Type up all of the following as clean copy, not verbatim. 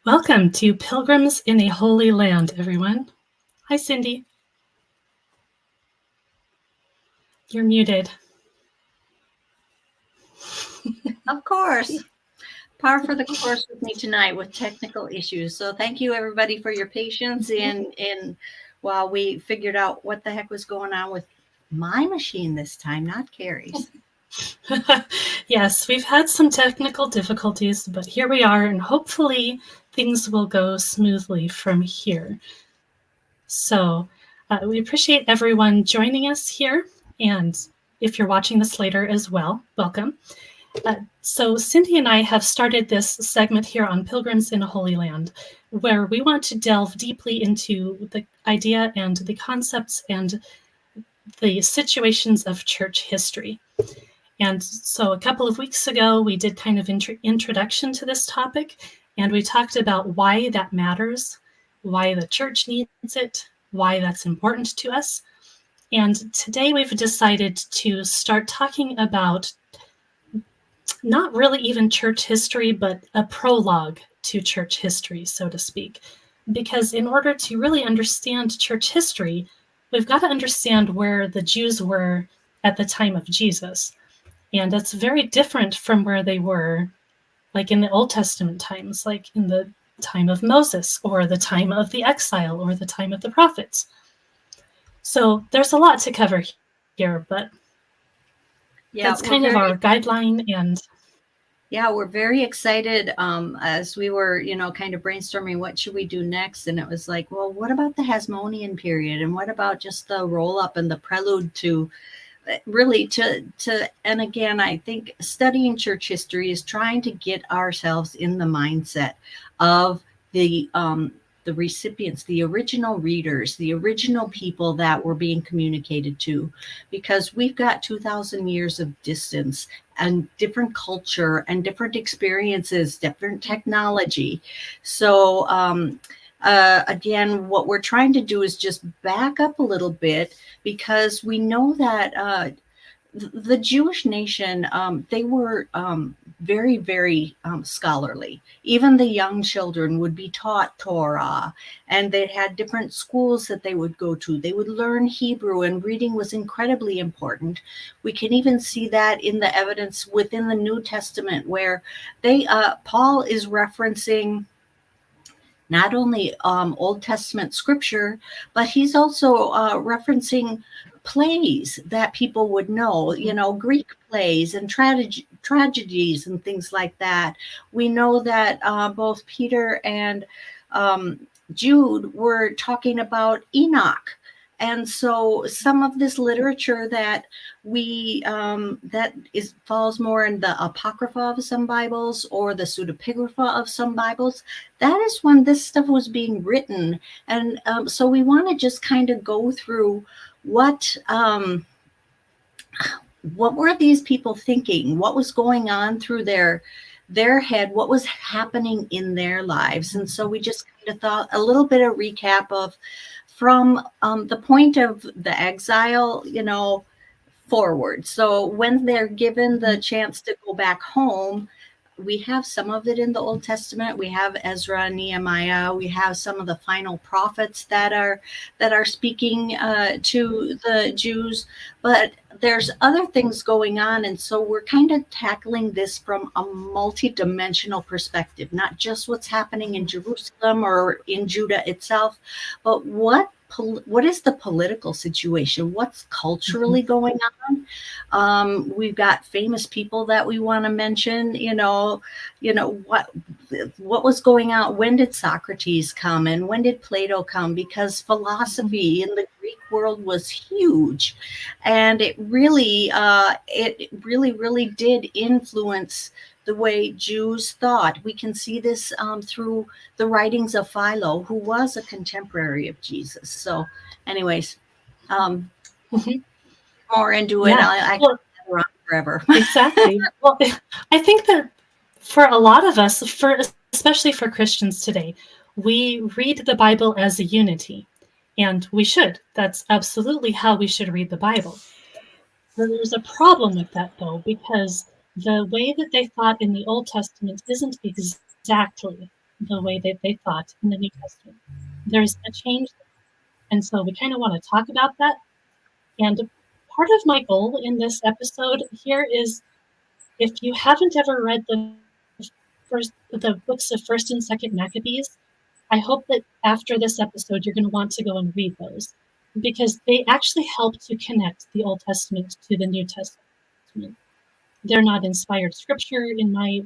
Welcome to Pilgrims in a Holy Land, everyone. Hi, Cindy. You're muted. Of course. Par for the course with me tonight with technical issues. So thank you, everybody, for your patience in while we figured out what the heck was going on with my machine this time, not Carrie's. Yes, we've had some technical difficulties, but here we are, and hopefully things will go smoothly from here. So we appreciate everyone joining us here, and if you're watching this later as well, welcome. So Cindy and I have started this segment here on Pilgrims in a Holy Land, where we want to delve deeply into the idea and the concepts and the situations of church history. And so a couple of weeks ago, we did kind of introduction to this topic, and we talked about why that matters, why the church needs it, why that's important to us. And today we've decided to start talking about not really even church history, but a prologue to church history, so to speak. Because in order to really understand church history, we've got to understand where the Jews were at the time of Jesus. And that's very different from where they were, like in the Old Testament times, like in the time of Moses, or the time of the exile, or the time of the prophets. So there's a lot to cover here, but that's kind of our guideline. And yeah, we're very excited as we were, kind of brainstorming what should we do next. And it was like, well, what about the Hasmonean period? And what about just the roll up and the prelude to really and again, I think studying church history is trying to get ourselves in the mindset of the recipients, the original readers, the original people that were being communicated to, because we've got 2,000 years of distance and different culture and different experiences, different technology. So again, what we're trying to do is just back up a little bit, because we know that the Jewish nation, they were very, very scholarly. Even the young children would be taught Torah, and they had different schools that they would go to. They would learn Hebrew, and reading was incredibly important. We can even see that in the evidence within the New Testament, where Paul is referencing not only Old Testament scripture, but he's also referencing plays that people would know, Greek plays and tragedies and things like that. We know that both Peter and Jude were talking about Enoch. And so some of this literature that falls more in the apocrypha of some Bibles or the pseudepigrapha of some Bibles, that is when this stuff was being written. And so we want to just kind of go through what were these people thinking? What was going on through their head? What was happening in their lives? And so we just kind of thought a little bit of recap of from the point of the exile, forward. So when they're given the chance to go back home, we have some of it in the Old Testament. We have Ezra and Nehemiah. We have some of the final prophets that are speaking to the Jews, but there's other things going on. And so we're kind of tackling this from a multi-dimensional perspective, not just what's happening in Jerusalem or in Judah itself, but what is the political situation? What's culturally going on? We've got famous people that we want to mention. What was going on? When did Socrates come, and when did Plato come? Because philosophy in the Greek world was huge, and it really did influence the way Jews thought. We can see this through the writings of Philo, who was a contemporary of Jesus. So anyways, more into it. I can run forever. Exactly. Well, I think that for a lot of us, especially for Christians today, we read the Bible as a unity, and we should. That's absolutely how we should read the Bible. There's a problem with that, though, because the way that they thought in the Old Testament isn't exactly the way that they thought in the New Testament. There's a change. And so we kind of want to talk about that. And part of my goal in this episode here is, if you haven't ever read the books of First and Second Maccabees, I hope that after this episode you're going to want to go and read those, because they actually help to connect the Old Testament to the New Testament. They're not inspired scripture in my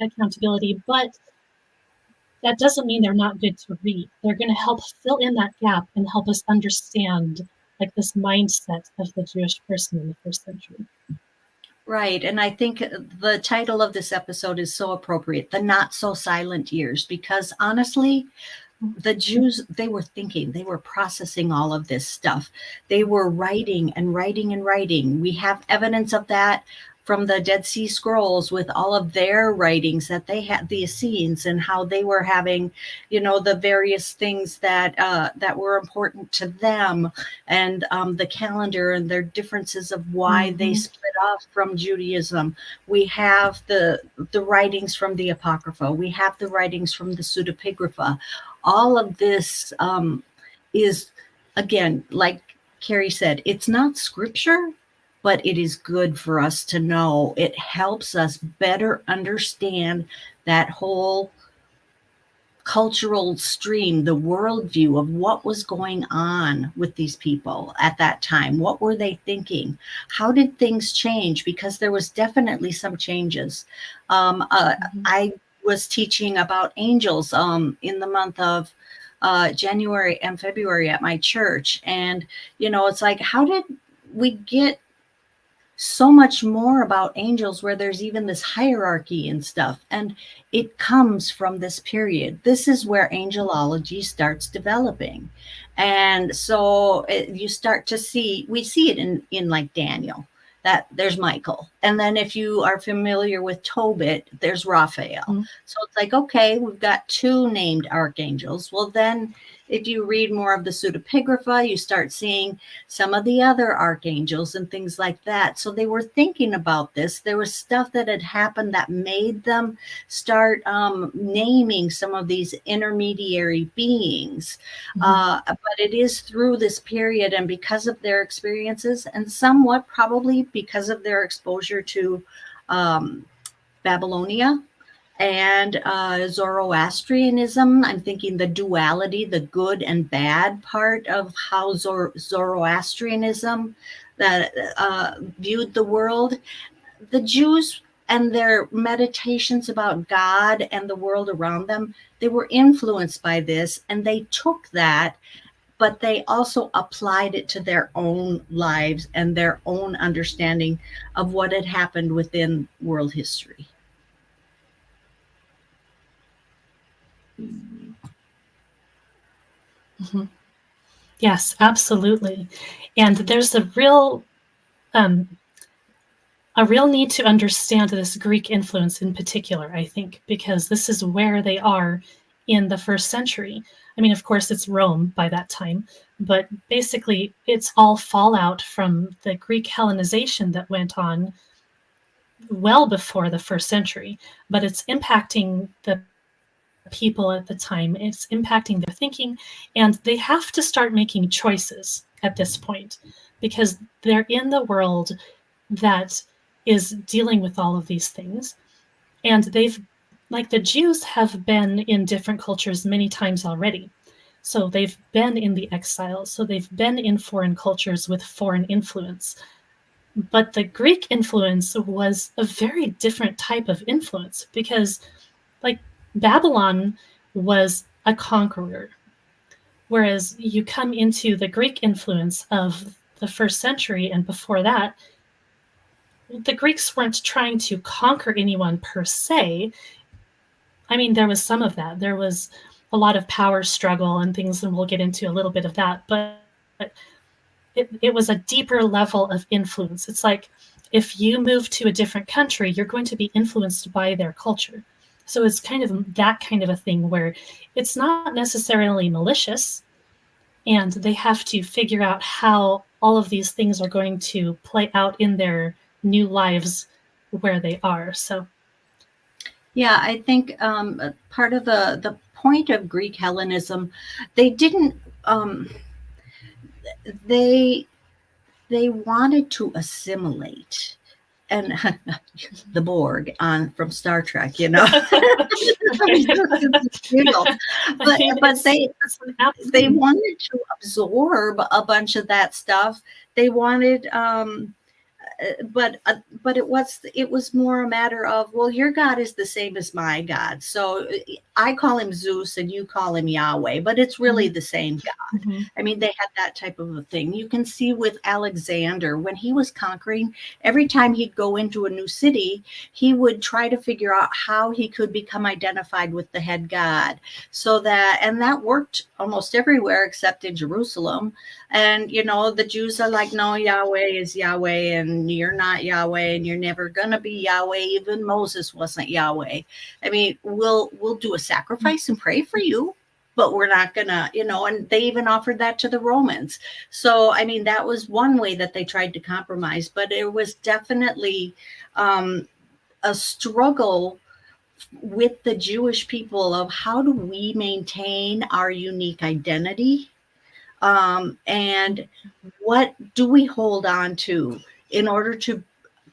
accountability, but that doesn't mean they're not good to read. They're going to help fill in that gap and help us understand like this mindset of the Jewish person in the first century. Right. And I think the title of this episode is so appropriate, The Not So Silent Years, because honestly, the Jews, they were thinking, they were processing all of this stuff. They were writing and writing and writing. We have evidence of that from the Dead Sea Scrolls with all of their writings that they had, the Essenes, and how they were having, the various things that that were important to them, and the calendar and their differences of why they split off from Judaism. We have the writings from the Apocrypha. We have the writings from the pseudepigrapha. All of this is, again, like Carrie said, it's not scripture, but it is good for us to know. It helps us better understand that whole cultural stream, the worldview of what was going on with these people at that time. What were they thinking? How did things change? Because there was definitely some changes. I was teaching about angels in the month of January and February at my church. And, it's like, how did we get so much more about angels where there's even this hierarchy and stuff? And it comes from this period. This is where angelology starts developing. And so you start to see, we see it in like Daniel, that there's Michael. And then if you are familiar with Tobit, there's Raphael. So it's like, okay, we've got two named archangels. Well, then if you read more of the pseudepigrapha, you start seeing some of the other archangels and things like that. So they were thinking about this. There was stuff that had happened that made them start naming some of these intermediary beings. But it is through this period, and because of their experiences, and somewhat probably because of their exposure to Babylonia and Zoroastrianism. I'm thinking the duality, the good and bad part of how Zoroastrianism that viewed the world. The Jews and their meditations about God and the world around them, they were influenced by this, and they took that, but they also applied it to their own lives and their own understanding of what had happened within world history. Yes, absolutely. And there's a real need to understand this Greek influence in particular, I think, because this is where they are in the first century. I mean, of course, it's Rome by that time, but basically it's all fallout from the Greek Hellenization that went on well before the first century, but it's impacting the people at the time. It's impacting their thinking, and they have to start making choices at this point because they're in the world that is dealing with all of these things. And they've, like the Jews have been in different cultures many times already. So they've been in the exile. So they've been in foreign cultures with foreign influence. But the Greek influence was a very different type of influence because, like, Babylon was a conqueror, whereas you come into the Greek influence of the first century and before that, the Greeks weren't trying to conquer anyone per se. I mean, there was some of that. There was a lot of power struggle and things, and we'll get into a little bit of that. But it was a deeper level of influence. It's like if you move to a different country, you're going to be influenced by their culture. So it's kind of that kind of a thing where it's not necessarily malicious, and they have to figure out how all of these things are going to play out in their new lives where they are. So Yeah, I think part of the point of Greek Hellenism, they didn't they they wanted to assimilate, and the Borg on from Star Trek, you know. I mean, this is a giggle. I But mean, but they it's an they absolute. wanted to absorb a bunch of that stuff. They wanted but it was more a matter of, well, your God is the same as my God, so I call him Zeus and you call him Yahweh, but it's really the same God. Mm-hmm. I mean, they had that type of a thing. You can see with Alexander when he was conquering, every time he'd go into a new city, he would try to figure out how he could become identified with the head God, and that worked almost everywhere except in Jerusalem. And, the Jews are like, no, Yahweh is Yahweh, and you're not Yahweh, and you're never going to be Yahweh. Even Moses wasn't Yahweh. I mean, we'll do a sacrifice and pray for you, but we're not going to, and they even offered that to the Romans. So, I mean, that was one way that they tried to compromise, but it was definitely a struggle with the Jewish people of how do we maintain our unique identity, and what do we hold on to in order to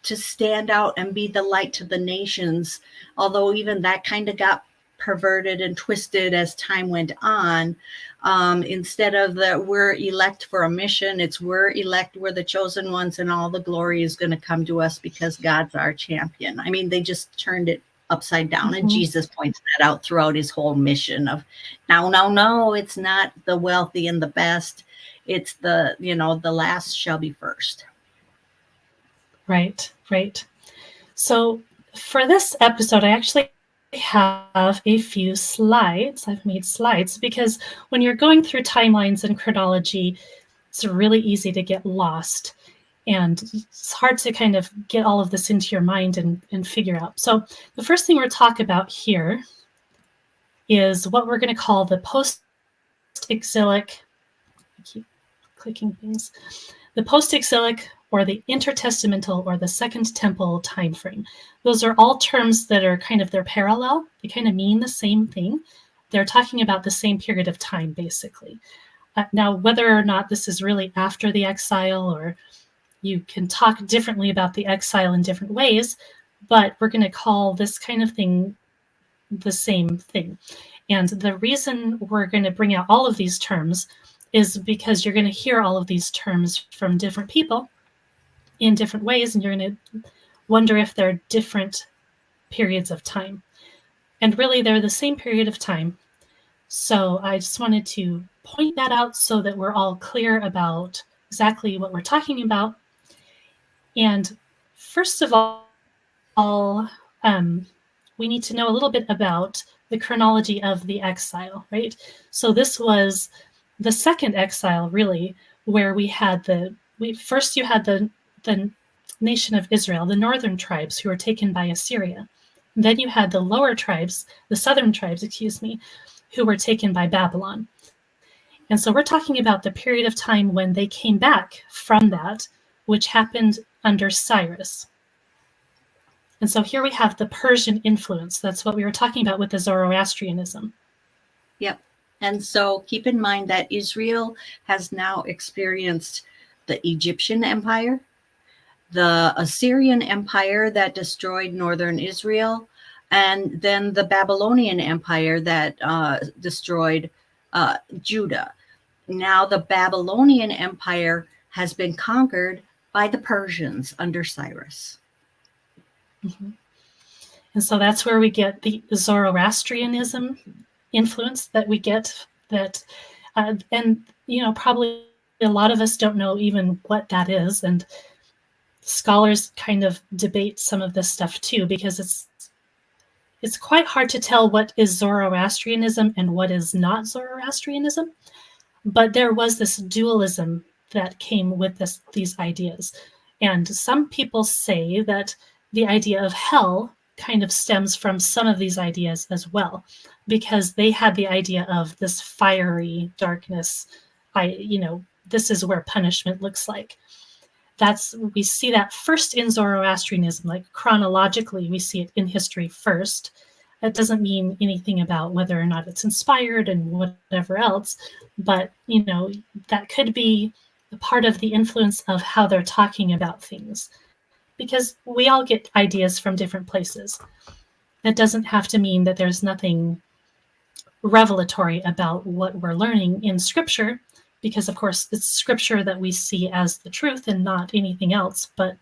stand out and be the light to the nations, although even that kind of got perverted and twisted as time went on. Instead of the we're elect for a mission, it's we're the chosen ones, and all the glory is going to come to us because God's our champion. I mean, they just turned it upside down, and Mm-hmm. Jesus points that out throughout his whole mission of, no, no, no, it's not the wealthy and the best, it's the last shall be first. Right, right. So for this episode, I actually have a few slides. I've made slides because when you're going through timelines and chronology, it's really easy to get lost. And it's hard to kind of get all of this into your mind and figure out. So the first thing we're talking about here is what we're going to call the post-exilic, I keep clicking things, the post-exilic or the intertestamental or the Second Temple time frame. Those are all terms that are kind of, they're parallel. They kind of mean the same thing. They're talking about the same period of time, basically. Now, whether or not this is really after the exile, or you can talk differently about the exile in different ways, but we're going to call this kind of thing the same thing. And the reason we're going to bring out all of these terms is because you're going to hear all of these terms from different people in different ways, and you're going to wonder if they're different periods of time. And really, they're the same period of time. So I just wanted to point that out so that we're all clear about exactly what we're talking about. And first of all, we need to know a little bit about the chronology of the exile, right? So this was the second exile, really, where you had the nation of Israel, the northern tribes who were taken by Assyria. Then you had the lower tribes, the southern tribes, who were taken by Babylon. And so we're talking about the period of time when they came back from that, which happened under Cyrus. And so here we have the Persian influence. That's what we were talking about with the Zoroastrianism. Yep. And so keep in mind that Israel has now experienced the Egyptian Empire, the Assyrian Empire that destroyed northern Israel, and then the Babylonian Empire that destroyed Judah. Now the Babylonian Empire has been conquered by the Persians under Cyrus. Mm-hmm. And so that's where we get the Zoroastrianism influence that we get. And probably a lot of us don't know even what that is, and scholars kind of debate some of this stuff too, because it's quite hard to tell what is Zoroastrianism and what is not Zoroastrianism. But there was this dualism that came with these ideas. And some people say that the idea of hell kind of stems from some of these ideas as well, because they had the idea of this fiery darkness. This is where punishment looks like. We see that first in Zoroastrianism, like chronologically, we see it in history first. That doesn't mean anything about whether or not it's inspired and whatever else, but that could be a part of the influence of how they're talking about things, because we all get ideas from different places. That doesn't have to mean that there's nothing revelatory about what we're learning in Scripture, because of course it's Scripture that we see as the truth and not anything else. But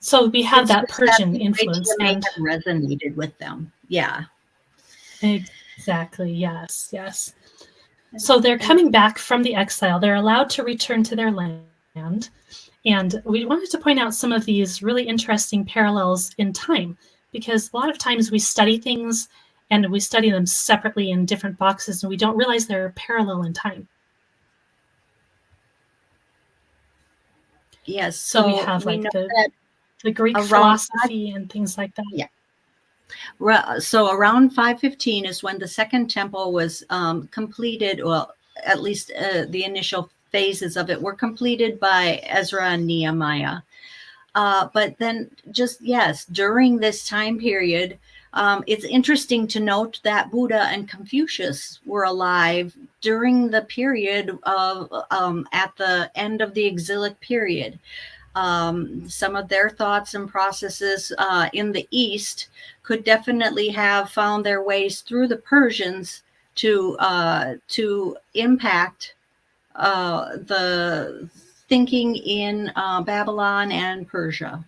so we have It's that just that Persian the influence, idea may and have resonated with them. Yeah. exactly, yes. So they're And coming back from the exile. They're allowed to return to their land. And we wanted to point out some of these really interesting parallels in time, because a lot of times we study things and we study them separately in different boxes, and we don't realize they're parallel in time. yes, So we so have we like know that the Greek around philosophy and things like that. yeah. So around 515 is when the second temple was completed. Well, at least the initial phases of it were completed by Ezra and Nehemiah. But then during this time period, it's interesting to note that Buddha and Confucius were alive during the period of at the end of the exilic period. Some of their thoughts and processes in the East could definitely have found their ways through the Persians to impact the thinking in Babylon and Persia.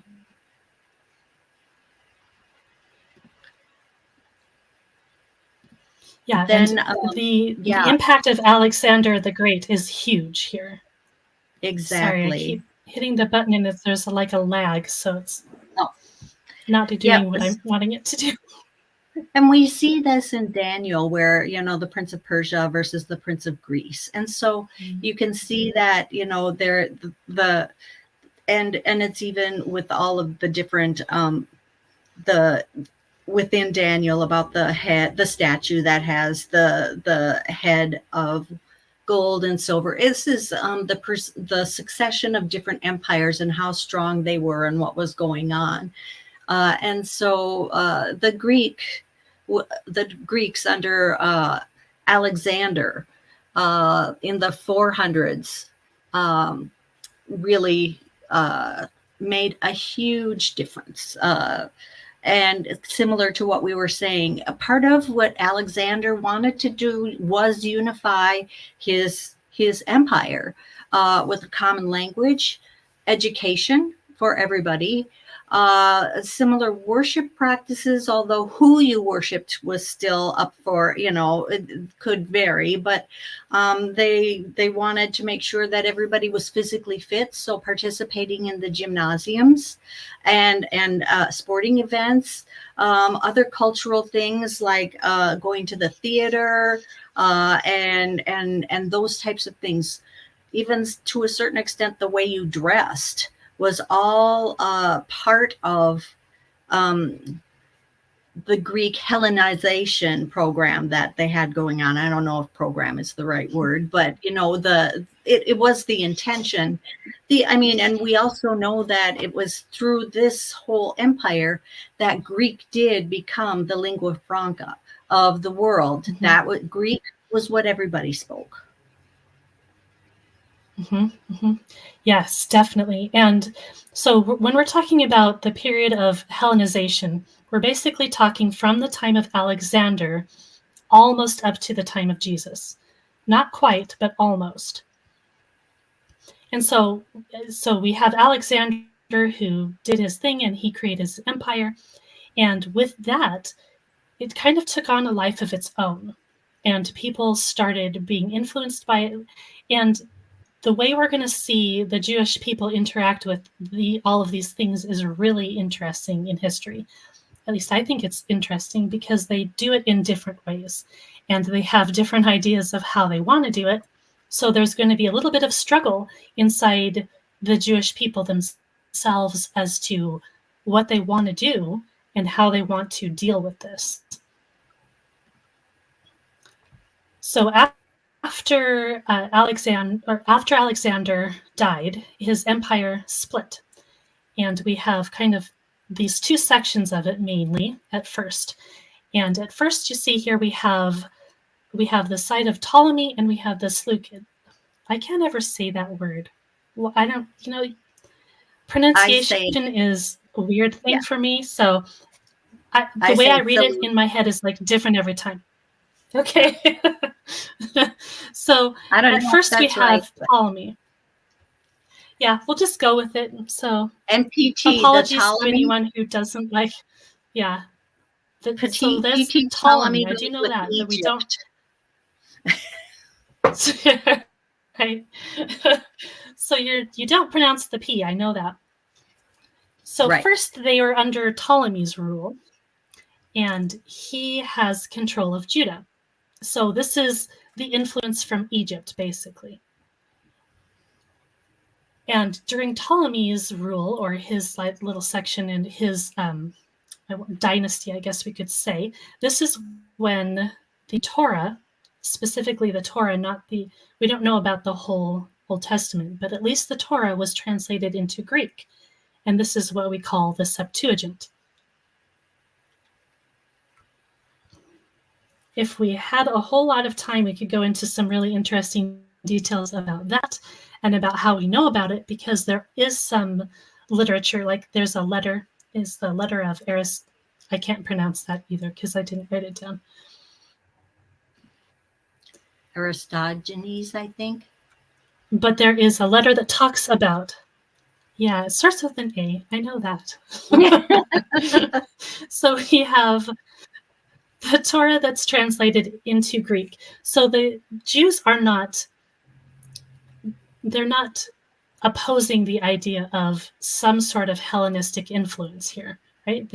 Yeah, Then, and the yeah, impact of Alexander the Great is huge here. Sorry, I exactly. keep hitting the button and there's like a lag, so it's Oh, not doing yep. what I'm wanting it to do. And we see this in Daniel, where, the Prince of Persia versus the Prince of Greece. And so you can see that, there, and it's even with all of the different, the, within Daniel about the statue that has the head of gold and silver. This is the succession of different empires and how strong they were and what was going on. And so the Greeks under Alexander in the 400s really made a huge difference. And similar to what we were saying, a part of what Alexander wanted to do was unify his empire with a common language, education for everybody, similar worship practices, although who you worshipped was still up for, it could vary, but they wanted to make sure that everybody was physically fit. So participating in the gymnasiums and sporting events, other cultural things like going to the theater and those types of things, even to a certain extent, the way you dressed was all part of the Greek Hellenization program that they had going on. I don't know if program is the right word, but it was the intention. And we also know that it was through this whole empire that Greek did become the lingua franca of the world. Mm-hmm. That Greek was what everybody spoke. Mm-hmm, mm-hmm. Yes, definitely. And so when we're talking about the period of Hellenization, we're basically talking from the time of Alexander almost up to the time of Jesus. Not quite, but almost. And so we have Alexander who did his thing and he created his empire. And with that, it kind of took on a life of its own. And people started being influenced by it. And the way we're going to see the Jewish people interact with all of these things is really interesting in history. At least I think it's interesting because they do it in different ways and they have different ideas of how they want to do it. So there's going to be a little bit of struggle inside the Jewish people themselves as to what they want to do and how they want to deal with this. So after Alexander died, his empire split, and we have kind of these two sections of it mainly at first. And at first, you see here we have the site of Ptolemy and we have the Seleucid. I can't ever say that word. Well, I don't, pronunciation is a weird thing for me. So the way I read it in my head is like different every time. Okay. Yeah. So at first we have Ptolemy. Yeah, we'll just go with it. So MPT, apologies to anyone who doesn't like, yeah. So there's Ptolemy. I do know that, but we don't. Right. So you don't pronounce the P. I know that. So first they were under Ptolemy's rule, and he has control of Judah. So this is the influence from Egypt, basically. And during Ptolemy's rule, or his like little section in his dynasty, I guess we could say, this is when the Torah, specifically the Torah, we don't know about the whole Old Testament, but at least the Torah was translated into Greek. And this is what we call the Septuagint. If we had a whole lot of time, we could go into some really interesting details about that and about how we know about it, because there is some literature, like there's a letter, is the letter of I can't pronounce that either because I didn't write it down. Aristogenes, I think. But there is a letter that talks about, yeah, it starts with an A. I know that. So we have the Torah that's translated into Greek. So the Jews they're not opposing the idea of some sort of Hellenistic influence here, right?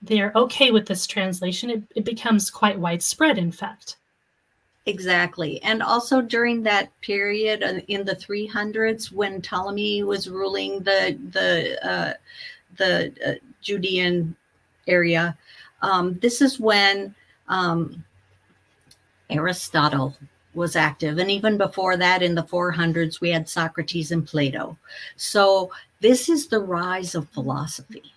They are okay with this translation. It becomes quite widespread, in fact. Exactly. And also during that period in the 300s, when Ptolemy was ruling the Judean area, this is when Aristotle was active. And even before that, in the 400s, we had Socrates and Plato. So this is the rise of philosophy.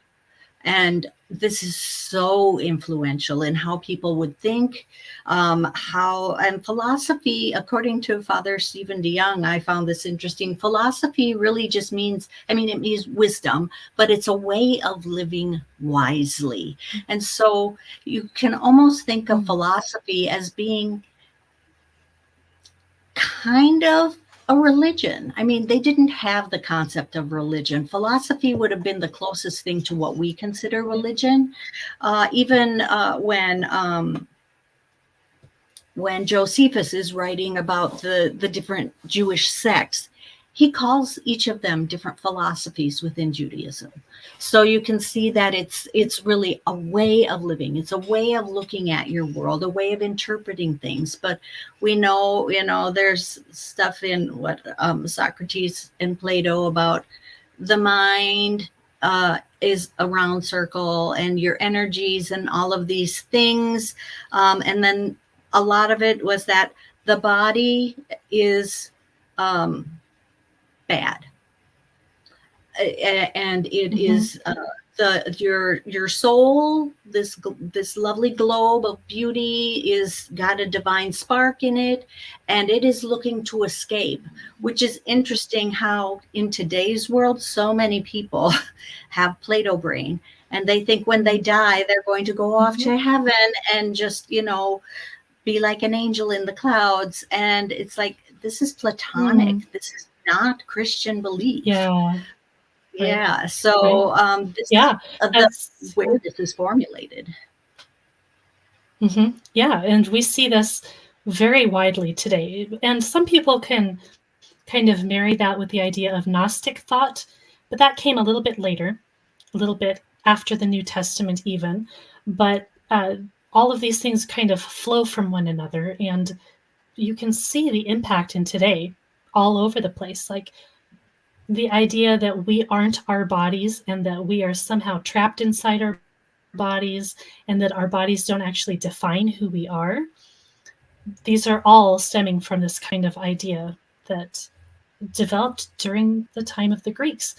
And this is so influential in how people would think, and philosophy, according to Father Stephen DeYoung, I found this interesting. Philosophy really just means, it means wisdom, but it's a way of living wisely. And so you can almost think of philosophy as being kind of a religion. They didn't have the concept of religion. Philosophy would have been the closest thing to what we consider religion. Even when Josephus is writing about the different Jewish sects, he calls each of them different philosophies within Judaism. So you can see that it's really a way of living. It's a way of looking at your world, a way of interpreting things. But we know, there's stuff in what Socrates and Plato about the mind is a round circle and your energies and all of these things. And then a lot of it was that the body is bad, and it is your soul, this lovely globe of beauty, is got a divine spark in it, and it is looking to escape. Which is interesting how in today's world so many people have Plato brain, and they think when they die they're going to go off to heaven and just be like an angel in the clouds. And it's like, this is Platonic. This is not Christian belief. Yeah. So that's where this is formulated. Yeah. And we see this very widely today. And some people can kind of marry that with the idea of Gnostic thought, but that came a little bit later, a little bit after the New Testament even. But all of these things kind of flow from one another, and you can see the impact in today all over the place. Like the idea that we aren't our bodies and that we are somehow trapped inside our bodies and that our bodies don't actually define who we are. These are all stemming from this kind of idea that developed during the time of the Greeks.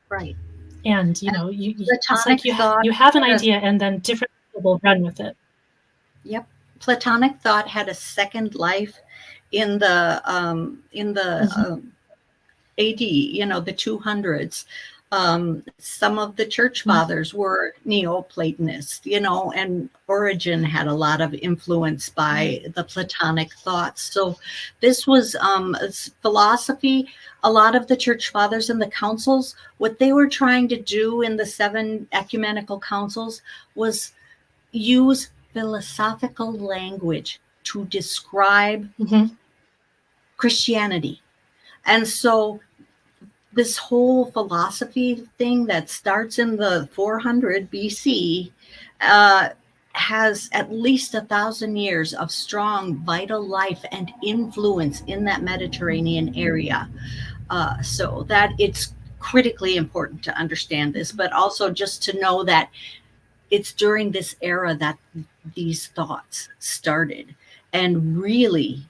Right. And it's like Platonic thought. you have an idea, and then different people will run with it. Yep, Platonic thought had a second life in the AD, the 200s. Some of the church fathers were Neoplatonists, and Origen had a lot of influence by the Platonic thoughts. So this was philosophy. A lot of the church fathers and the councils, what they were trying to do in the 7 ecumenical councils was use philosophical language to describe Christianity. And so this whole philosophy thing that starts in the 400 BC has at least 1,000 years of strong vital life and influence in that Mediterranean area. So that it's critically important to understand this, but also just to know that it's during this era that these thoughts started and really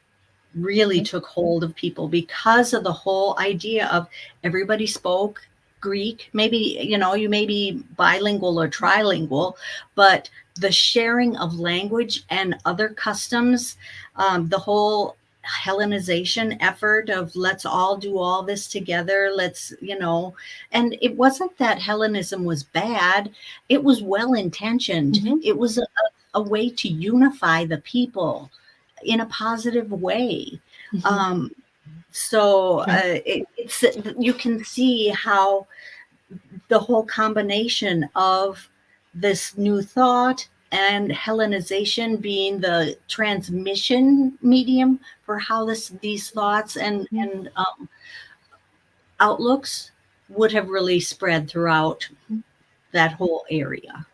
took hold of people because of the whole idea of everybody spoke Greek. Maybe, you may be bilingual or trilingual, but the sharing of language and other customs, the whole Hellenization effort of let's all do all this together. And it wasn't that Hellenism was bad. It was well-intentioned. It was a way to unify the people in a positive way. It's you can see how the whole combination of this new thought and Hellenization being the transmission medium for how these thoughts and outlooks would have really spread throughout that whole area.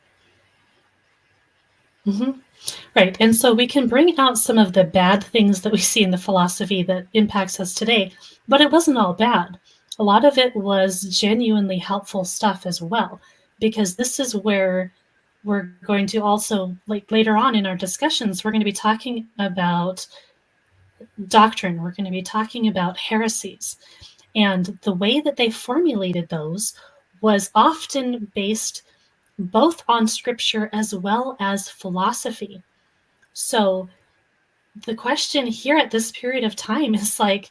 Right. And so we can bring out some of the bad things that we see in the philosophy that impacts us today, but it wasn't all bad. A lot of it was genuinely helpful stuff as well, because this is where we're going to also, like later on in our discussions, we're going to be talking about doctrine. We're going to be talking about heresies. And the way that they formulated those was often based both on scripture as well as philosophy. So the question here at this period of time is like,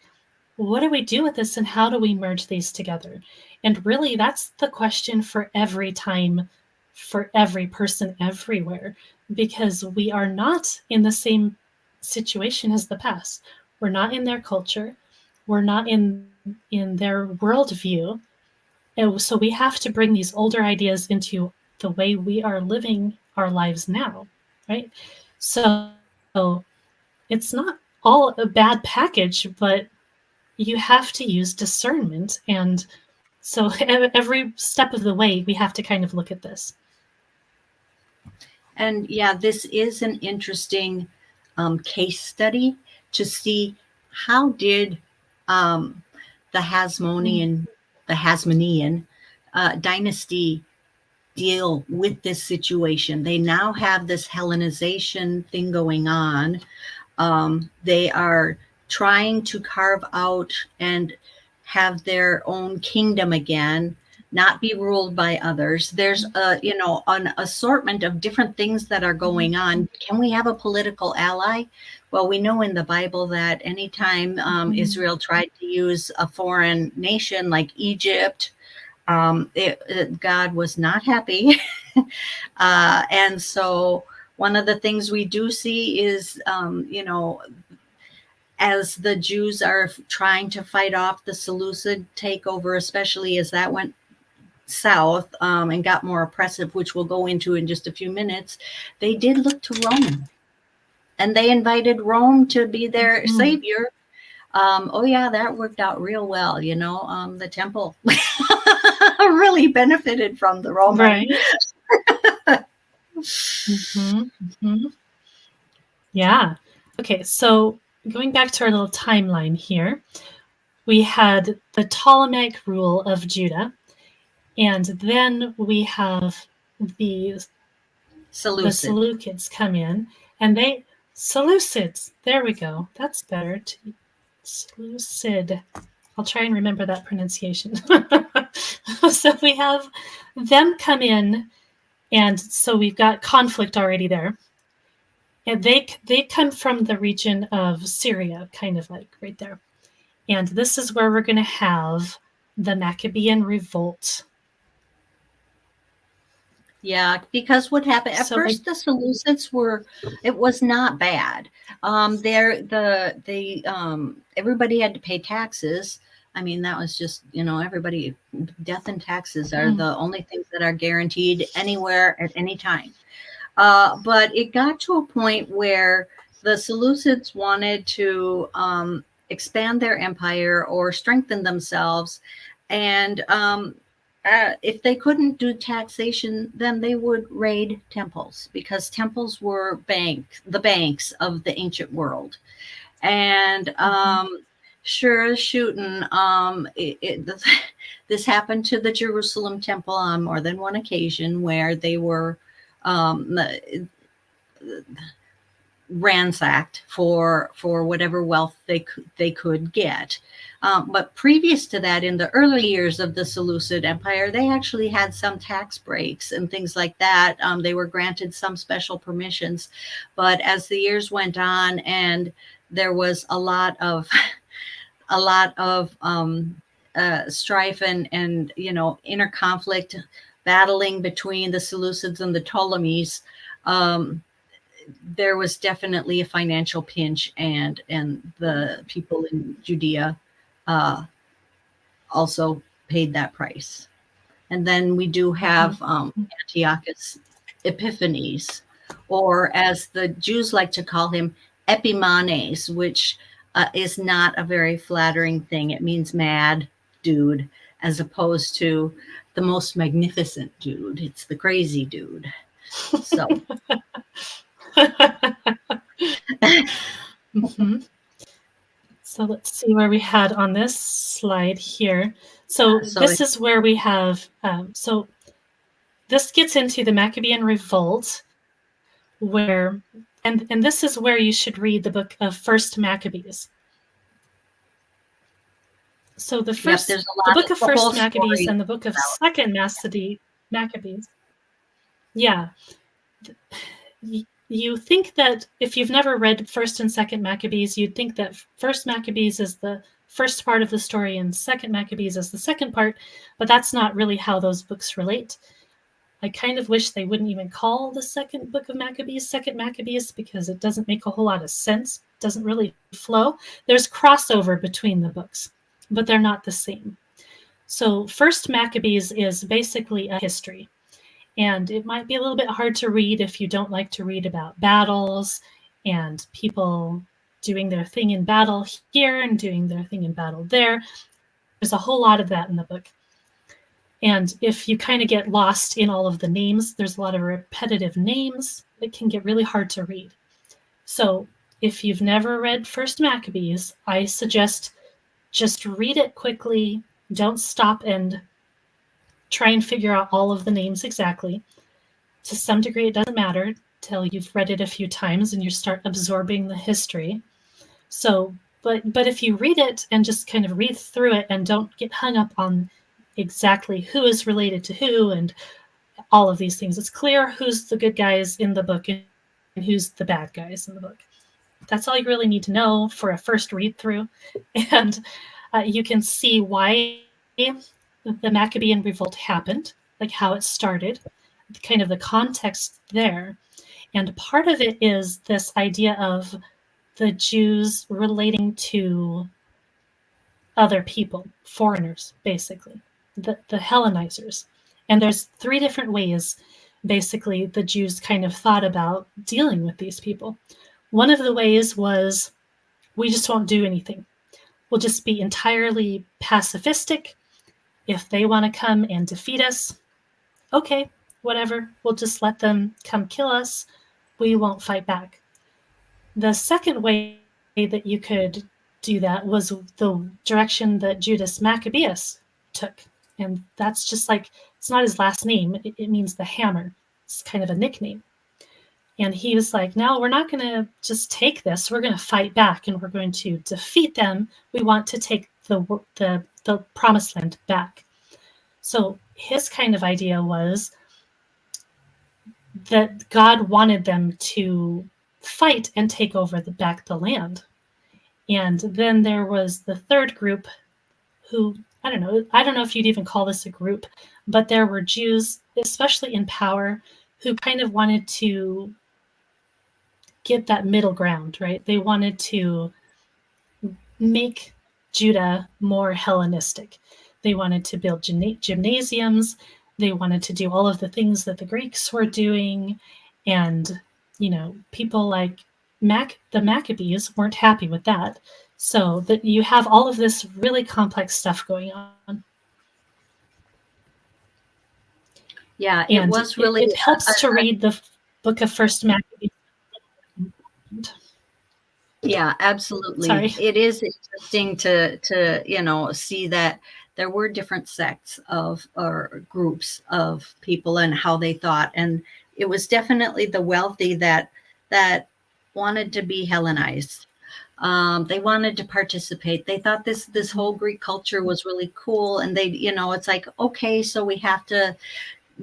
what do we do with this and how do we merge these together? And really, that's the question for every time, for every person everywhere, because we are not in the same situation as the past. We're not in their culture. We're not in their worldview. And so we have to bring these older ideas into the way we are living our lives now, right? So it's not all a bad package, but you have to use discernment. And so every step of the way, we have to kind of look at this. And yeah, this is an interesting case study to see how did the Hasmonean dynasty deal with this situation. They now have this Hellenization thing going on. They are trying to carve out and have their own kingdom again, not be ruled by others. There's an assortment of different things that are going on. Can we have a political ally? Well, we know in the Bible that anytime Israel tried to use a foreign nation like Egypt, God was not happy. And so one of the things we do see is, as the Jews are trying to fight off the Seleucid takeover, especially as that went south and got more oppressive, which we'll go into in just a few minutes, they did look to Rome. And they invited Rome to be their savior. That worked out real well. The temple really benefited from the Roman. Right. Yeah. Okay, so going back to our little timeline here, we had the Ptolemaic rule of Judah, and then we have the Seleucids come in, and Seleucids, there we go. That's better. Seleucid. I'll try and remember that pronunciation. So we have them come in, and so we've got conflict already there. And they come from the region of Syria, kind of like right there. And this is where we're going to have the Maccabean revolt. Yeah, because what happened at So first, the Seleucids it was not bad. Everybody had to pay taxes. I mean, that was just, everybody, death and taxes are the only things that are guaranteed anywhere at any time. But it got to a point where the Seleucids wanted to expand their empire or strengthen themselves. And if they couldn't do taxation, then they would raid temples, because temples were the banks of the ancient world. And sure as shooting, this happened to the Jerusalem temple on more than one occasion, where they were ransacked for whatever wealth they could get. But previous to that, in the early years of the Seleucid Empire, they actually had some tax breaks and things like that. They were granted some special permissions. But as the years went on, and there was a lot of strife and inner conflict, battling between the Seleucids and the Ptolemies, there was definitely a financial pinch, and the people in Judea also paid that price. And then we do have Antiochus Epiphanes, or as the Jews like to call him, Epimanes, which is not a very flattering thing. It means mad dude, as opposed to the most magnificent dude. It's the crazy dude. So. So let's see where we had on this slide here. So this is where we have, so this gets into the Maccabean revolt, where, and this is where you should read the book of First Maccabees. So the book of First Maccabees and the book of Second Maccabees. Yeah. You think that if you've never read First and Second Maccabees, you'd think that First Maccabees is the first part of the story and Second Maccabees is the second part, but that's not really how those books relate. I kind of wish they wouldn't even call the second book of Maccabees Second Maccabees, because it doesn't make a whole lot of sense. It doesn't really flow. There's crossover between the books, but they're not the same. So First Maccabees is basically a history. And it might be a little bit hard to read if you don't like to read about battles and people doing their thing in battle here and doing their thing in battle there. There's a whole lot of that in the book. And if you kind of get lost in all of the names, there's a lot of repetitive names. It can get really hard to read. So if you've never read First Maccabees, I suggest just read it quickly. Don't stop and try and figure out all of the names exactly. To some degree, it doesn't matter till you've read it a few times and you start absorbing the history. So, but if you read it and just kind of read through it and don't get hung up on exactly who is related to who and all of these things, it's clear who's the good guys in the book and who's the bad guys in the book. That's all you really need to know for a first read through. And you can see why the Maccabean revolt happened, like how it started, kind of the context there. And part of it is this idea of the Jews relating to other people, foreigners, basically, the Hellenizers. And there's 3 different ways, basically, the Jews kind of thought about dealing with these people. One of the ways was, we just won't do anything. We'll just be entirely pacifistic. If they want to come and defeat us, okay, whatever. We'll just let them come kill us. We won't fight back. The second way that you could do that was the direction that Judas Maccabeus took. And that's just like, it's not his last name. It means the hammer. It's kind of a nickname. And he was like, no, we're not going to just take this. We're going to fight back and we're going to defeat them. We want to take the promised land back. So his kind of idea was that God wanted them to fight and take over back the land. And then there was the third group who, I don't know if you'd even call this a group, but there were Jews, especially in power, who kind of wanted to get that middle ground, right? They wanted to make Judah more Hellenistic. They wanted to build gymnasiums. They wanted to do all of the things that the Greeks were doing. And, people like the Maccabees weren't happy with that. So that you have all of this really complex stuff going on. Yeah, it And was really it helps to read the book of First Maccabees. yeah, absolutely. Sorry. It is interesting to see that there were different sects of or groups of people and how they thought, and it was definitely the wealthy that wanted to be Hellenized. They wanted to participate. They thought this whole Greek culture was really cool, and it's like, okay, so we have to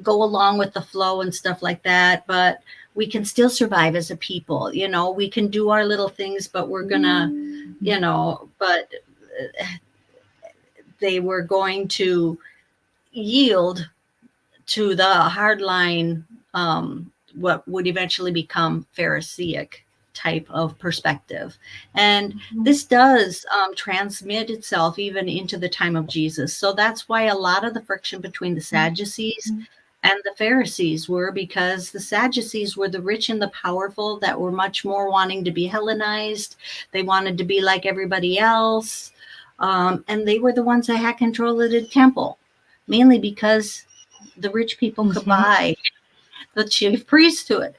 go along with the flow and stuff like that, but we can still survive as a people. We can do our little things, but we're gonna, but they were going to yield to the hardline, what would eventually become Pharisaic type of perspective. And this does transmit itself even into the time of Jesus. So that's why a lot of the friction between the Sadducees and the Pharisees were, because the Sadducees were the rich and the powerful that were much more wanting to be Hellenized. They wanted to be like everybody else. And they were the ones that had control of the temple, mainly because the rich people could buy the chief priesthood.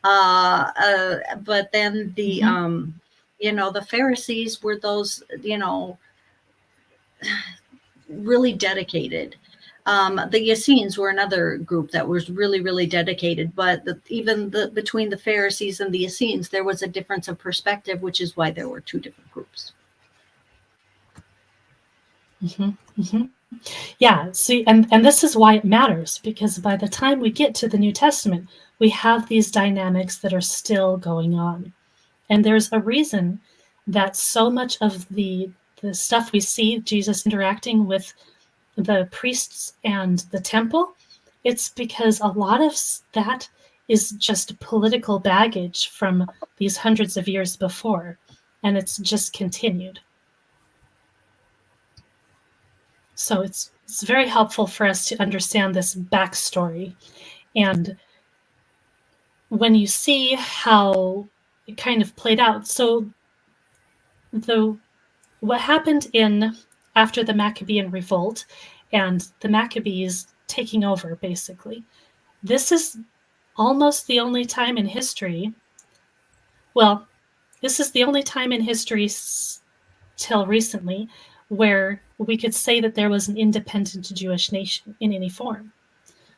But then the Pharisees were those, really dedicated. The Essenes were another group that was really, really dedicated. But between the Pharisees and the Essenes, there was a difference of perspective, which is why there were two different groups. Yeah, see, and this is why it matters, because by the time we get to the New Testament, we have these dynamics that are still going on. And there's a reason that so much of the stuff we see Jesus interacting with the priests and the temple, it's because a lot of that is just political baggage from these hundreds of years before, and it's just continued. So it's very helpful for us to understand this backstory. And when you see how it kind of played out, so what happened after the Maccabean revolt and the Maccabees taking over, basically, this is almost the only time in history. Well, this is the only time in history till recently where we could say that there was an independent Jewish nation in any form.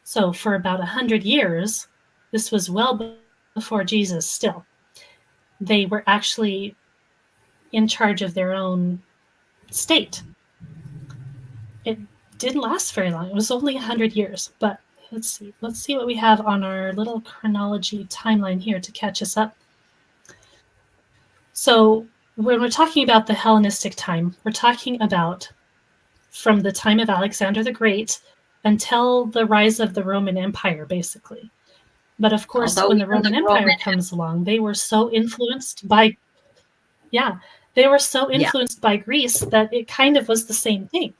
So for about 100 years, this was well before Jesus still, they were actually in charge of their own state. It didn't last very long. It was only 100 years, but let's see what we have on our little chronology timeline here to catch us up. So when we're talking about the Hellenistic time, we're talking about from the time of Alexander the Great until the rise of the Roman Empire, basically. But of course, when the Roman Empire comes along, they were so influenced by Greece that it kind of was the same thing.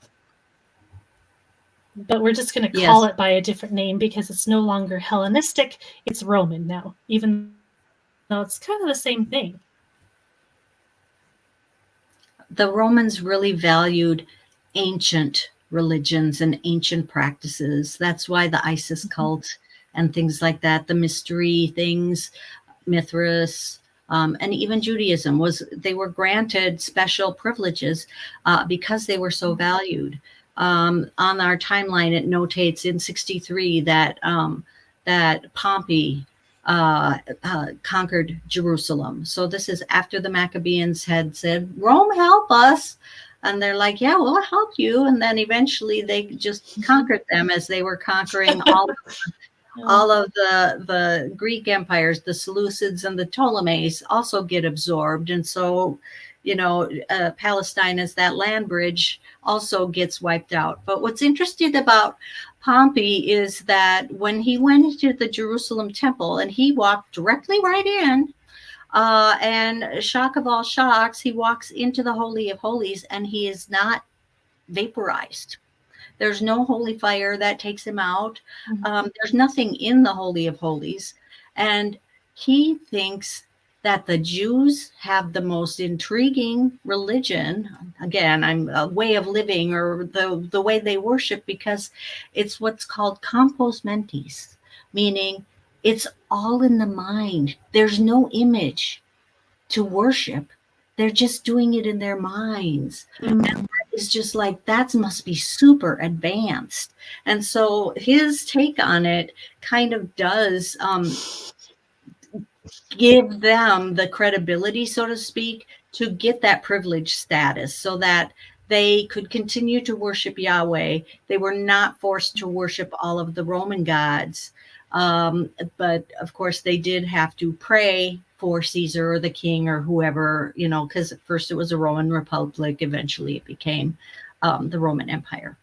But we're just going to call it by a different name because it's no longer Hellenistic, it's Roman now, even though it's kind of the same thing. The Romans really valued ancient religions and ancient practices. That's why the Isis cult and things like that, the mystery things, Mithras, and even Judaism they were granted special privileges because they were so valued. On our timeline, it notates in 63 that Pompey conquered Jerusalem. So this is after the Maccabees had said, Rome, help us. And they're like, yeah, well, I'll help you. And then eventually they just conquered them as they were conquering all of the Greek empires. The Seleucids and the Ptolemies also get absorbed. And so, Palestine as that land bridge also gets wiped out. But what's interesting about Pompey is that when he went into the Jerusalem temple and he walked directly right in, and shock of all shocks, he walks into the Holy of Holies and he is not vaporized. There's no holy fire that takes him out. There's nothing in the Holy of Holies. And he thinks that the Jews have the most intriguing religion. Again, I'm a way of living, or the way they worship, because it's what's called compos mentis, meaning it's all in the mind. There's no image to worship. They're just doing it in their minds. And that is just like, that must be super advanced. And so his take on it kind of does give them the credibility, so to speak, to get that privileged status so that they could continue to worship Yahweh. They were not forced to worship all of the Roman gods. But of course, they did have to pray for Caesar or the king or whoever, because at first it was a Roman Republic. Eventually it became the Roman Empire.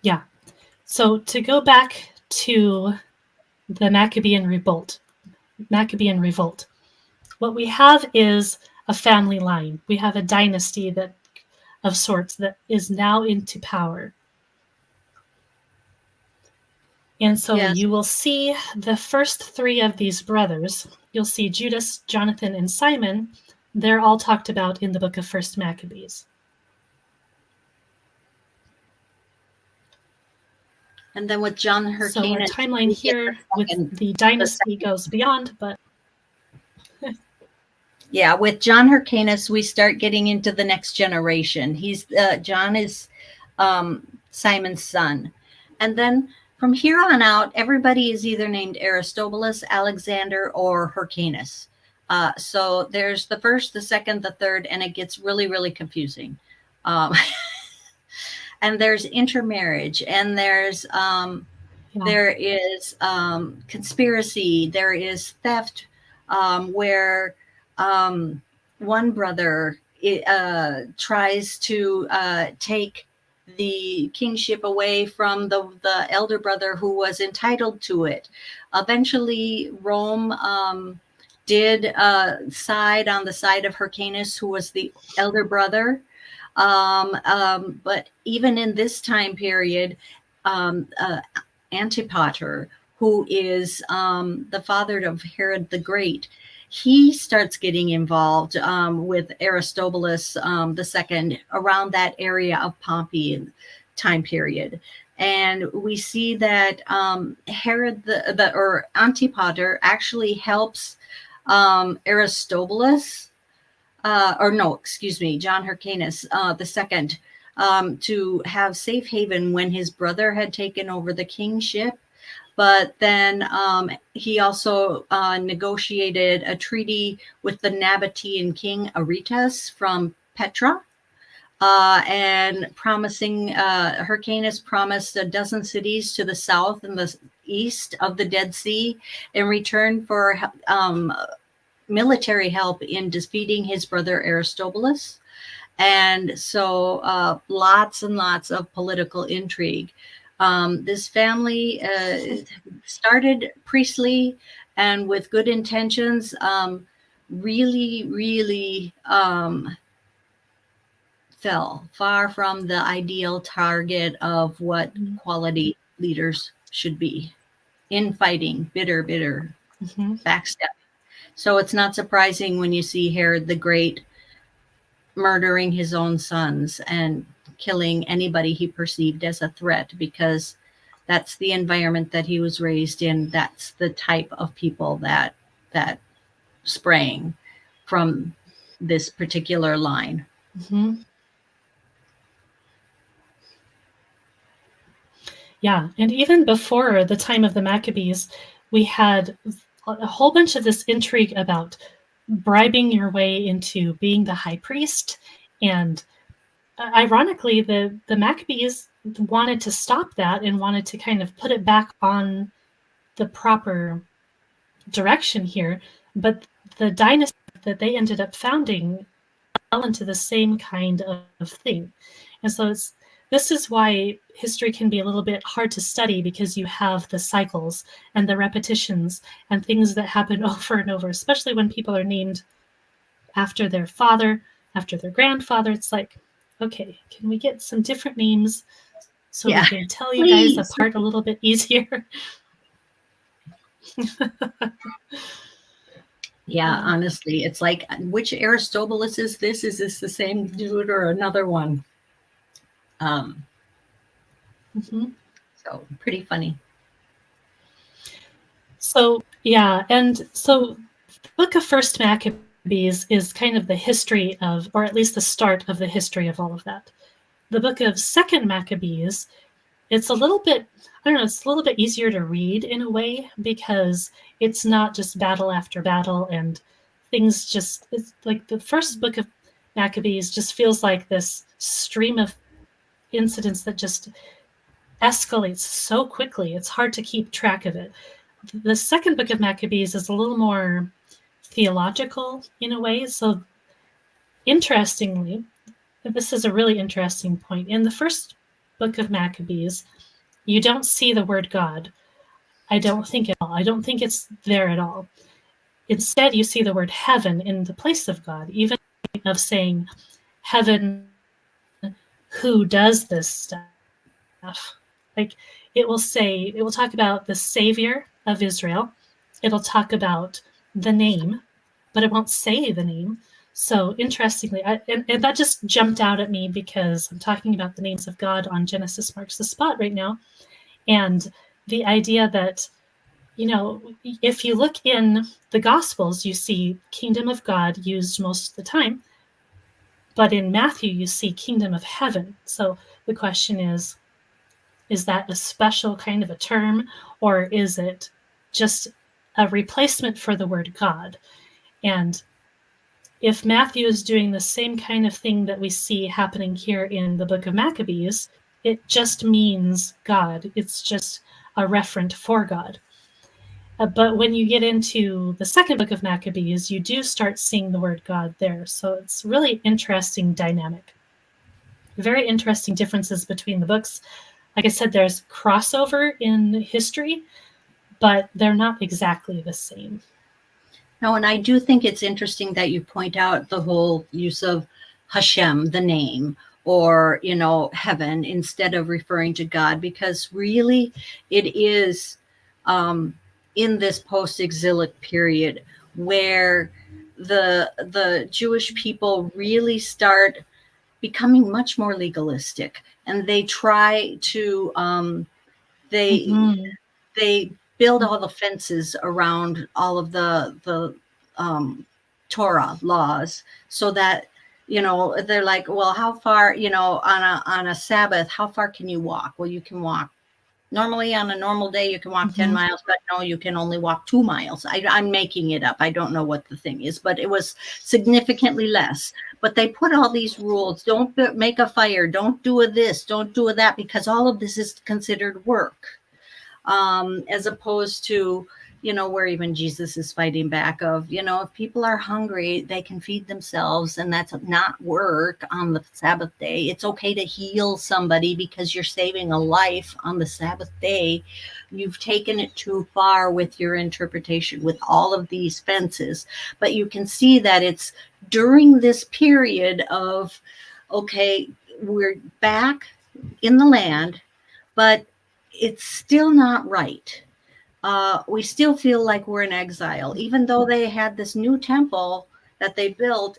Yeah. So to go back to the Maccabean revolt, what we have is a family line. We have a dynasty of sorts that is now into power. And so you will see the first three of these brothers. You'll see Judas, Jonathan, and Simon. They're all talked about in the book of 1 Maccabees. And then with John Hyrcanus. So our timeline here with the dynasty goes beyond, but... Yeah, with John Hyrcanus, we start getting into the next generation. John is Simon's son. And then from here on out, everybody is either named Aristobulus, Alexander, or Hyrcanus. So there's the first, the second, the third, and it gets really, really confusing. And there's intermarriage, and there's there is conspiracy, there is theft, where one brother tries to take the kingship away from the elder brother who was entitled to it. Eventually, Rome did side on the side of Hyrcanus, who was the elder brother. But even in this time period, Antipater, who is the father of Herod the Great, he starts getting involved with Aristobulus II around that area of Pompey time period. And we see that Herod or Antipater actually helps Aristobulus, John Hyrcanus II, to have safe haven when his brother had taken over the kingship. But then he also negotiated a treaty with the Nabatean king Aretas from Petra, and Hyrcanus promised a dozen cities to the south and the east of the Dead Sea in return for military help in defeating his brother Aristobulus. And so lots and lots of political intrigue. This family started priestly and with good intentions, really fell far from the ideal target of what quality leaders should be. Infighting, bitter, backstabbing. So it's not surprising when you see Herod the Great murdering his own sons and killing anybody he perceived as a threat, because that's the environment that he was raised in. That's the type of people that sprang from this particular line. Yeah, and even before the time of the Maccabees, we had a whole bunch of this intrigue about bribing your way into being the high priest. And ironically, the Maccabees wanted to stop that and wanted to kind of put it back on the proper direction here. But the dynasty that they ended up founding fell into the same kind of thing. And so this is why history can be a little bit hard to study, because you have the cycles and the repetitions and things that happen over and over, especially when people are named after their father, after their grandfather. It's like, okay, can we get some different names so Yeah, we can tell you please. guys apart a little bit easier? Yeah, honestly, it's like, which Aristobulus is this? Is this the same dude or another one? So pretty funny. So yeah, and so the book of First Maccabees is kind of the history of, or at least the start of the history of all of that. The book of Second Maccabees, it's a little bit, I don't know, it's a little bit easier to read in a way, because it's not just battle after battle and things just, it's like the first book of Maccabees just feels like this stream of incidents that just escalates so quickly. It's hard to keep track of it. The second book of Maccabees is a little more theological in a way. So interestingly, this is a really interesting point. In the first book of Maccabees, you don't see the word God. I don't think at all. I don't think it's there at all. Instead, you see the word heaven in the place of God, even of saying heaven, who does this stuff. Like it will talk about the Savior of Israel. It'll talk about the name, but it won't say the name. So interestingly, and that just jumped out at me because I'm talking about the names of God on Genesis Marks the Spot right now. And the idea that, you know, if you look in the Gospels, you see kingdom of God used most of the time. But in Matthew, you see kingdom of heaven. So the question is that a special kind of a term, or is it just a replacement for the word God? And if Matthew is doing the same kind of thing that we see happening here in the book of Maccabees, it just means God. It's just a referent for God. But when you get into the second book of Maccabees, you do start seeing the word God there. So it's really interesting dynamic. Very interesting differences between the books. Like I said, there's crossover in history, but they're not exactly the same. No, and I do think it's interesting that you point out the whole use of Hashem, the name, or, you know, heaven, instead of referring to God, because really it is in this post-exilic period where the Jewish people really start becoming much more legalistic, and they try to they build all the fences around all of the Torah laws, so that, you know, they're like, well, how far, you know, on a Sabbath, how far can you walk? Well, you can walk. Normally on a normal day, you can walk 10 miles, but no, you can only walk 2 miles. I'm making it up. I don't know what the thing is, but it was significantly less. But they put all these rules. Don't make a fire. Don't do a this. Don't do a that, because all of this is considered work. As opposed to, you know, where even Jesus is fighting back of, you know, if people are hungry, they can feed themselves, and that's not work on the Sabbath day. It's okay to heal somebody because you're saving a life on the Sabbath day. You've taken it too far with your interpretation, with all of these fences. But you can see that it's during this period of, okay, we're back in the land, but it's still not right. We still feel like we're in exile, even though they had this new temple that they built.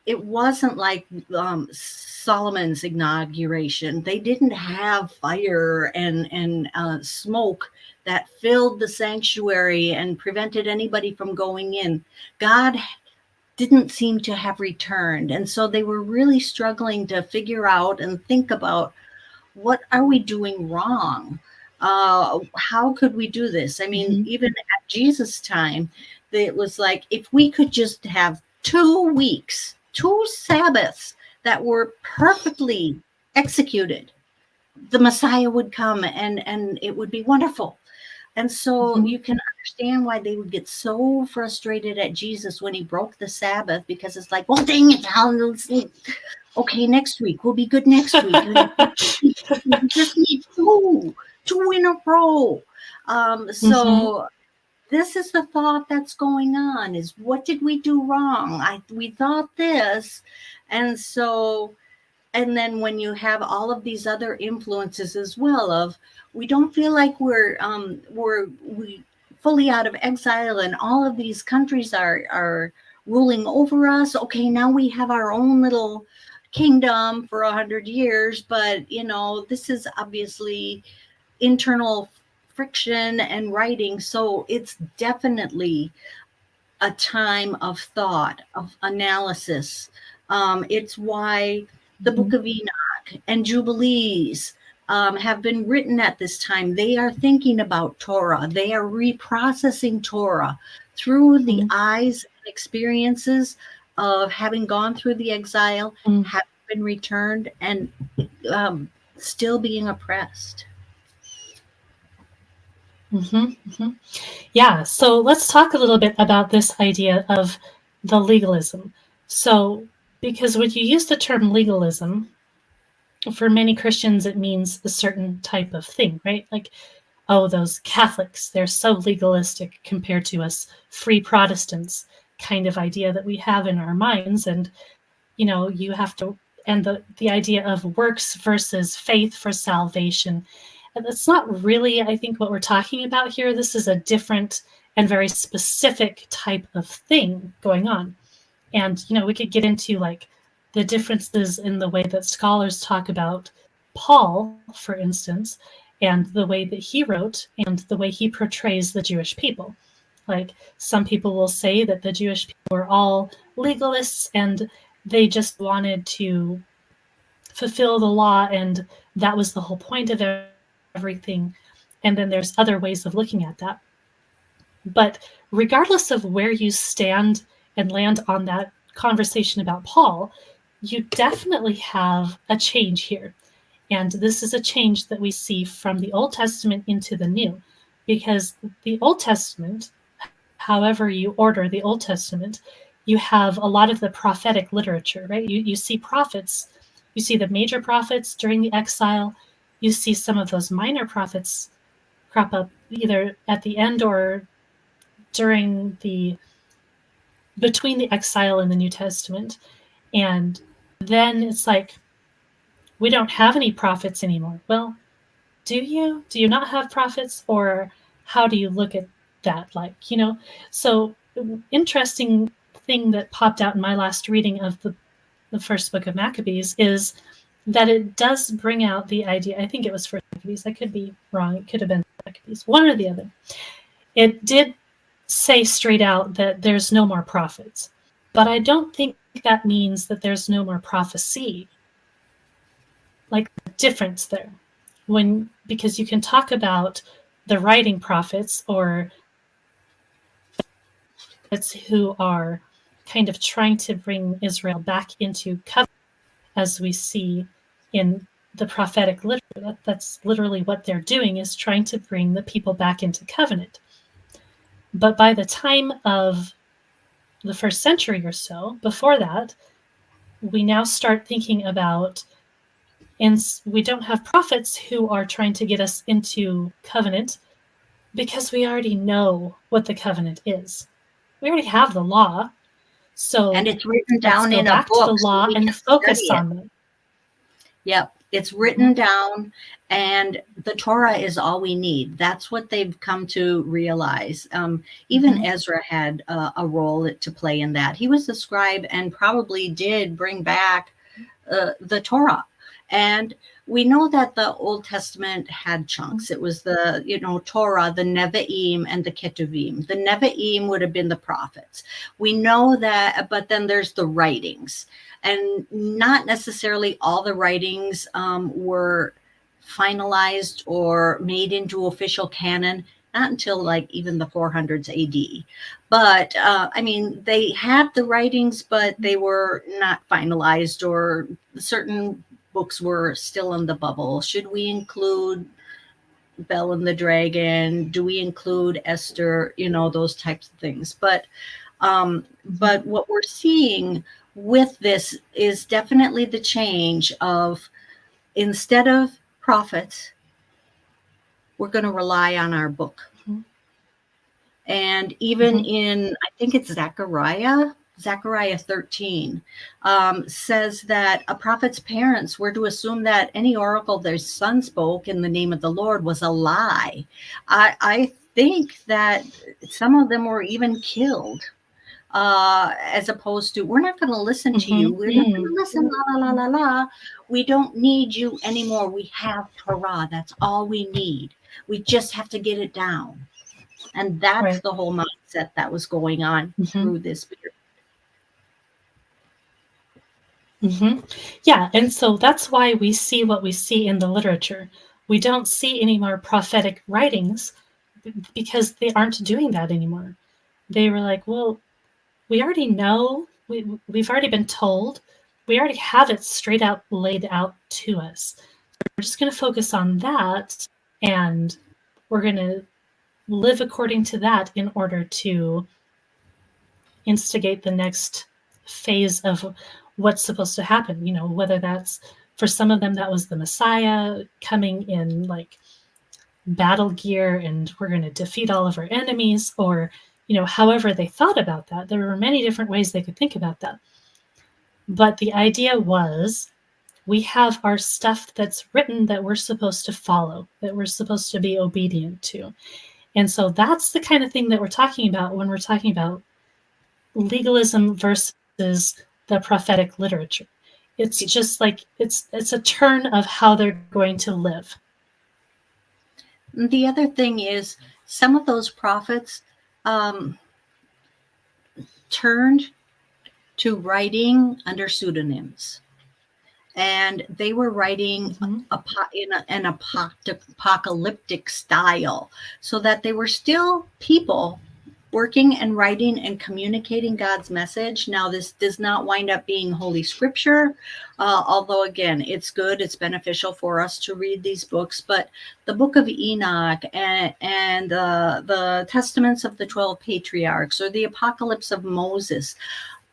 It wasn't like Solomon's inauguration. They didn't have fire and smoke that filled the sanctuary and prevented anybody from going in. God didn't seem to have returned. And so they were really struggling to figure out and think about, what are we doing wrong? How could we do this? I mean, Mm-hmm. even at Jesus' time, it was like, if we could just have 2 weeks, 2 Sabbaths that were perfectly executed, the Messiah would come and it would be wonderful. And so Mm-hmm. you can understand why they would get so frustrated at Jesus when he broke the Sabbath, because it's like, well, dang it, Alan, okay, next week we'll be good next week. We just need two in a row. Mm-hmm. So this is the thought that's going on: is what did we do wrong? We thought this, and so, and then when you have all of these other influences as well, of we don't feel like we fully out of exile and all of these countries are ruling over us. Okay, now we have our own little kingdom for 100 years, but this is obviously internal friction and writing. So it's definitely a time of thought, of analysis. It's why the Mm-hmm. Book of Enoch and Jubilees have been written at this time. They are thinking about Torah. They are reprocessing Torah through the eyes and experiences of having gone through the exile, Mm-hmm. having been returned, and still being oppressed. Mm-hmm. Yeah, so let's talk a little bit about this idea of the legalism. So, because when you use the term legalism, for many Christians, it means a certain type of thing, right? Like, oh, those Catholics, they're so legalistic compared to us free Protestants kind of idea that we have in our minds. And, you have to, and the idea of works versus faith for salvation. And that's not really, I think, what we're talking about here. This is a different and very specific type of thing going on. And, we could get into like the differences in the way that scholars talk about Paul, for instance, and the way that he wrote and the way he portrays the Jewish people. Like, some people will say that the Jewish people were all legalists and they just wanted to fulfill the law, and that was the whole point of everything. And then there's other ways of looking at that. But regardless of where you stand and land on that conversation about Paul, you definitely have a change here. And this is a change that we see from the Old Testament into the New, because the Old Testament, however you order the Old Testament, you have a lot of the prophetic literature, right? You see prophets, you see the major prophets during the exile, you see some of those minor prophets crop up either at the end or during the between the exile and the New Testament. And then it's like, we don't have any prophets anymore. Well, do you? Do you not have prophets? Or how do you look at that? So interesting thing that popped out in my last reading of the first book of Maccabees is that it does bring out the idea. I think it was first Maccabees. I could be wrong. It could have been Maccabees, one or the other. It did say straight out that there's no more prophets. But I don't think that means that there's no more prophecy. Like, the difference there. Because you can talk about the writing prophets, or it's who are kind of trying to bring Israel back into covenant, as we see in the prophetic literature. That's literally what they're doing, is trying to bring the people back into covenant. But by the time of the first century or so, before that, we now start thinking about, and we don't have prophets who are trying to get us into covenant, because we already know what the covenant is. We already have the law. And So it's written let's down go in a back to the book so law we and can focus study it. on them. Yep, it's Mm-hmm. written down, and the Torah is all we need. That's what they've come to realize. Even Mm-hmm. Ezra had a role to play in that. He was the scribe and probably did bring back the Torah. And we know that the Old Testament had chunks. It was the, Torah, the Nevi'im, and the Ketuvim. The Nevi'im would have been the prophets. We know that, but then there's the writings. And not necessarily all the writings were finalized or made into official canon, not until like even the 400s AD. But I mean, they had the writings, but they were not finalized, or certain books were still in the bubble. Should we include Belle and the Dragon? Do we include Esther? You know, those types of things. But what we're seeing with this is definitely the change of, instead of prophets, we're going to rely on our book. Mhm. And even Mhm. in, I think it's Zechariah 13, says that a prophet's parents were to assume that any oracle their son spoke in the name of the Lord was a lie. I think that some of them were even killed, as opposed to, we're not going to listen to you. Mhm. We're not going to listen, la, la, la, la, la. We don't need you anymore. We have Torah. That's all we need. We just have to get it down. And that's Right. the whole mindset that was going on Mhm. through this period. Mhm. Yeah, and so that's why we see what we see in the literature. We don't see any more prophetic writings because they aren't doing that anymore. They were like, well, we already know, we've already been told, we already have it straight out laid out to us. We're just going to focus on that, and we're going to live according to that in order to instigate the next phase of what's supposed to happen. You know, whether that's, for some of them, that was the Messiah coming in like battle gear and we're going to defeat all of our enemies, or, you know, however they thought about that. There were many different ways they could think about that. But the idea was, we have our stuff that's written that we're supposed to follow, that we're supposed to be obedient to. And so that's the kind of thing that we're talking about when we're talking about legalism versus the prophetic literature. It's just like it's a turn of how they're going to live. The other thing is, some of those prophets turned to writing under pseudonyms. And they were writing in an apocalyptic style, so that they were still people working and writing and communicating God's message. Now, this does not wind up being Holy Scripture, although, again, it's good, it's beneficial for us to read these books. But the book of Enoch and the Testaments of the 12 Patriarchs, or the Apocalypse of Moses,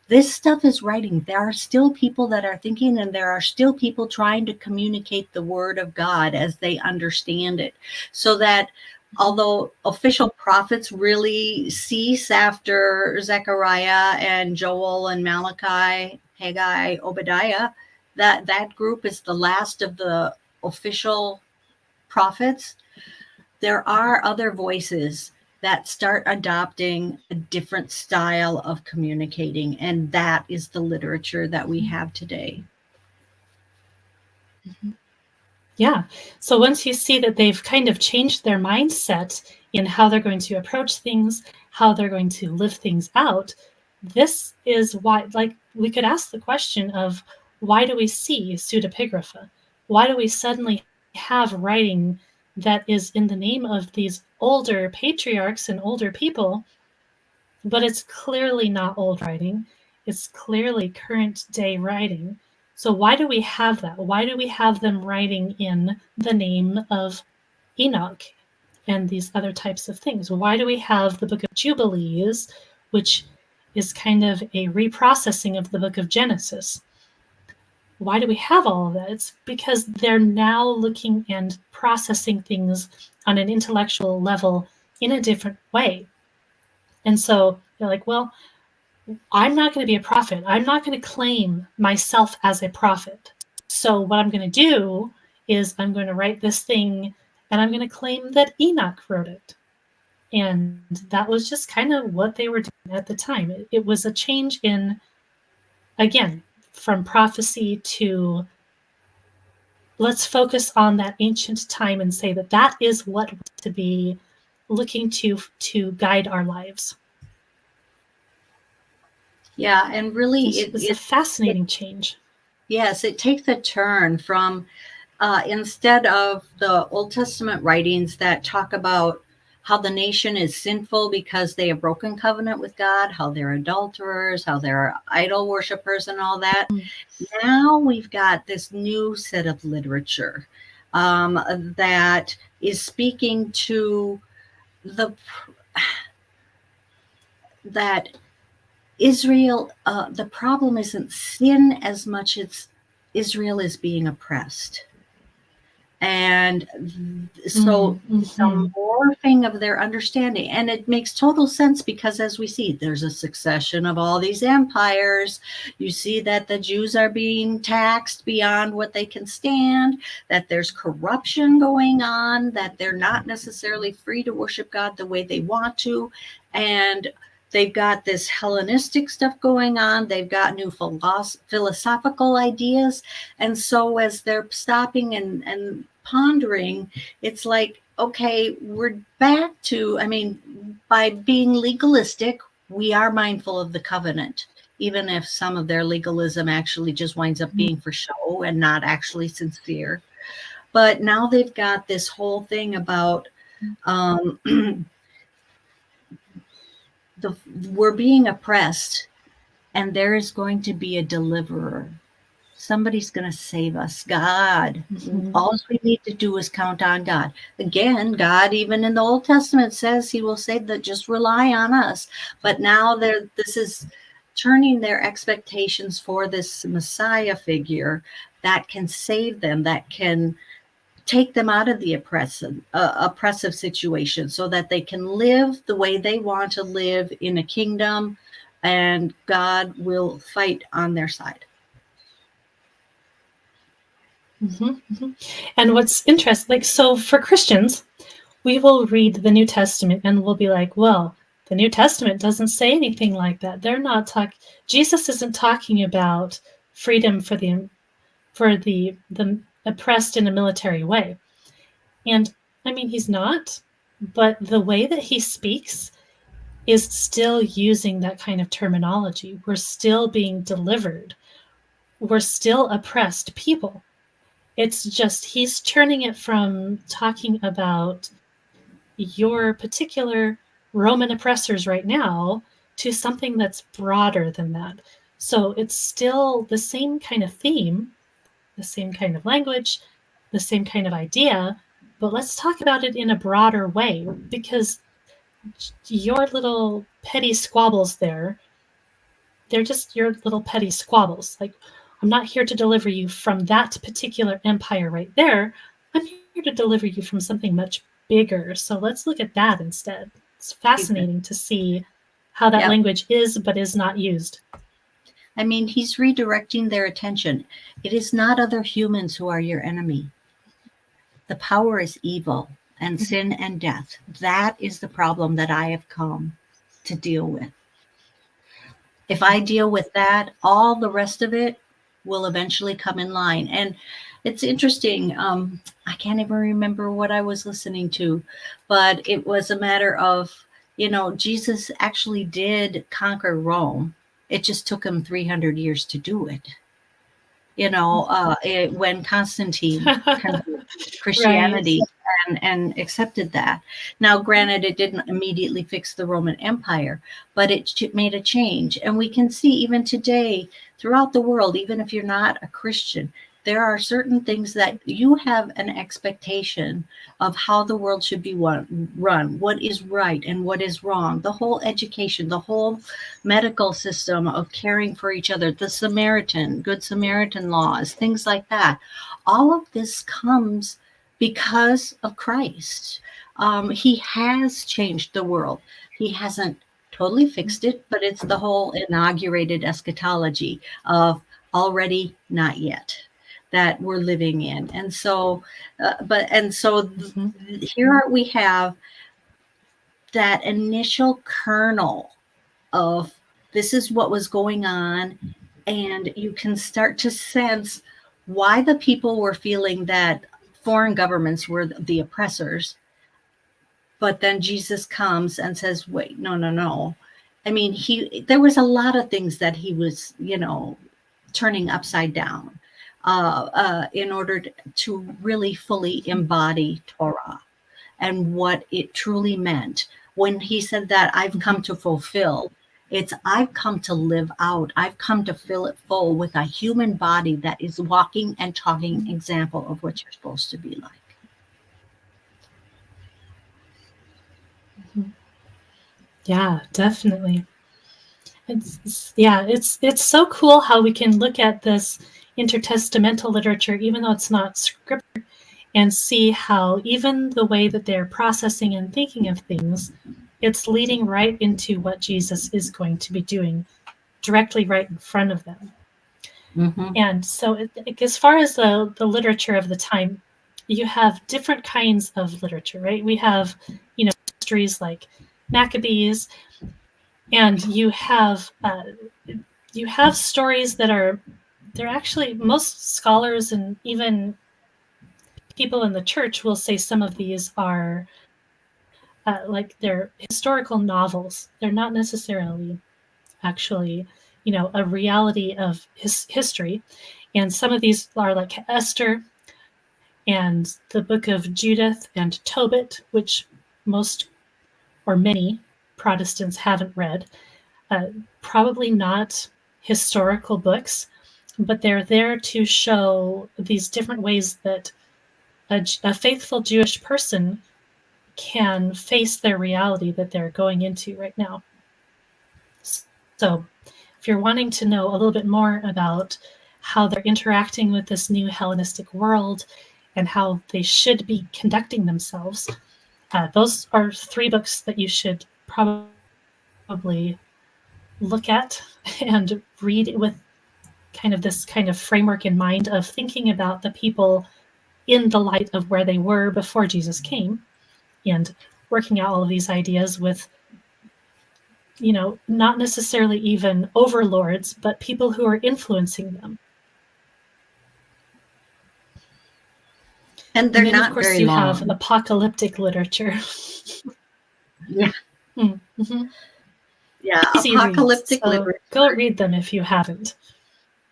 this stuff is writing. There are still people that are thinking, and there are still people trying to communicate the word of God as they understand it. So that although official prophets really cease after Zechariah and Joel and Malachi, Haggai, Obadiah, that group is the last of the official prophets, there are other voices that start adopting a different style of communicating, and that is the literature that we have today. Yeah. So once you see that they've kind of changed their mindset in how they're going to approach things, how they're going to live things out, this is why, like, we could ask the question of, why do we see pseudepigrapha? Why do we suddenly have writing that is in the name of these older patriarchs and older people, but it's clearly not old writing? It's clearly current day writing. So why do we have that? Why do we have them writing in the name of Enoch and these other types of things? Why do we have the Book of Jubilees, which is kind of a reprocessing of the Book of Genesis? Why do we have all of that? It's because they're now looking and processing things on an intellectual level in a different way. And so they're like, well, I'm not going to be a prophet. I'm not going to claim myself as a prophet. So what I'm going to do is I'm going to write this thing and I'm going to claim that Enoch wrote it. And that was just kind of what they were doing at the time. It was a change in, again, from prophecy to, let's focus on that ancient time and say that that is what we're to be looking to guide our lives. Yeah, and really It was a fascinating change. yes, it takes a turn from instead of the Old Testament writings that talk about how the nation is sinful because they have broken covenant with God, how they're adulterers, how they're idol worshipers, and all that. Now we've got this new set of literature that is speaking to the that Israel. The problem isn't sin as much as Israel is being oppressed. And so it's a morphing of their understanding. And it makes total sense because, as we see, there's a succession of all these empires. You see that the Jews are being taxed beyond what they can stand, that there's corruption going on, that they're not necessarily free to worship God the way they want to. And they've got this Hellenistic stuff going on. They've got new philosophical ideas. And so as they're stopping and pondering, it's like, okay, we're back to, by being legalistic, we are mindful of the covenant, even if some of their legalism actually just winds up being for show and not actually sincere. But now they've got this whole thing about we're being oppressed, and there is going to be a deliverer. Somebody's going to save us. God. All we need to do is count on God. Again, God, even in the Old Testament, says he will say that just rely on us. But now this is turning their expectations for this Messiah figure that can save them, that can take them out of the oppressive situation so that they can live the way they want to live in a kingdom, and God will fight on their side. And what's interesting, so for Christians, we will read the New Testament and we'll be like, well, the New Testament doesn't say anything like that. They're not Jesus isn't talking about freedom for the oppressed in a military way. And he's not, but the way that he speaks is still using that kind of terminology. We're still being delivered. We're still oppressed people. It's just he's turning it from talking about your particular Roman oppressors right now to something that's broader than that. So it's still the same kind of theme, the same kind of language, the same kind of idea, but let's talk about it in a broader way, because your little petty squabbles they're just your little petty squabbles. Like, I'm not here to deliver you from that particular empire right there. I'm here to deliver you from something much bigger. So let's look at that instead. It's fascinating to see how that language is but is not used. He's redirecting their attention. It is not other humans who are your enemy. The power is evil and sin and death. That is the problem that I have come to deal with. If I deal with that, all the rest of it will eventually come in line. And it's interesting. I can't even remember what I was listening to, but it was a matter of, Jesus actually did conquer Rome. It just took him 300 years to do it. When Constantine converted Christianity and accepted that. Now, granted, it didn't immediately fix the Roman Empire, but it made a change. And we can see even today throughout the world, even if you're not a Christian, there are certain things that you have an expectation of how the world should be run, what is right and what is wrong, the whole education, the whole medical system of caring for each other, the Good Samaritan laws, things like that. All of this comes because of Christ. He has changed the world. He hasn't totally fixed it, but it's the whole inaugurated eschatology of already, not yet, that we're living in. And so, here we have that initial kernel of this is what was going on, and you can start to sense why the people were feeling that foreign governments were the oppressors. But then Jesus comes and says, wait, no. There was a lot of things that he was, turning upside down. in order to really fully embody Torah and what it truly meant. When he said that I've come to fulfill, it's I've come to live out. I've come to fill it full with a human body that is walking and talking example of what you're supposed to be like. Yeah, definitely. It's so cool how we can look at this intertestamental literature, even though it's not scripture, and see how even the way that they're processing and thinking of things, it's leading right into what Jesus is going to be doing directly right in front of them. Mm-hmm. And so as far as the literature of the time, you have different kinds of literature, right? We have, histories like Maccabees, and you have stories that they're actually, most scholars and even people in the church will say some of these are like they're historical novels. They're not necessarily actually, a reality of history. And some of these are like Esther and the book of Judith and Tobit, which most or many Protestants haven't read. Probably not historical books, but they're there to show these different ways that a faithful Jewish person can face their reality that they're going into right now. So if you're wanting to know a little bit more about how they're interacting with this new Hellenistic world and how they should be conducting themselves, those are 3 books that you should probably look at and read with this kind of framework in mind of thinking about the people in the light of where they were before Jesus came, and working out all of these ideas with, not necessarily even overlords, but people who are influencing them. And they're then, of not course, very you long. have apocalyptic literature. Yeah. Mm-hmm. Yeah. Easy Apocalyptic reads. So literature. go read them if you haven't.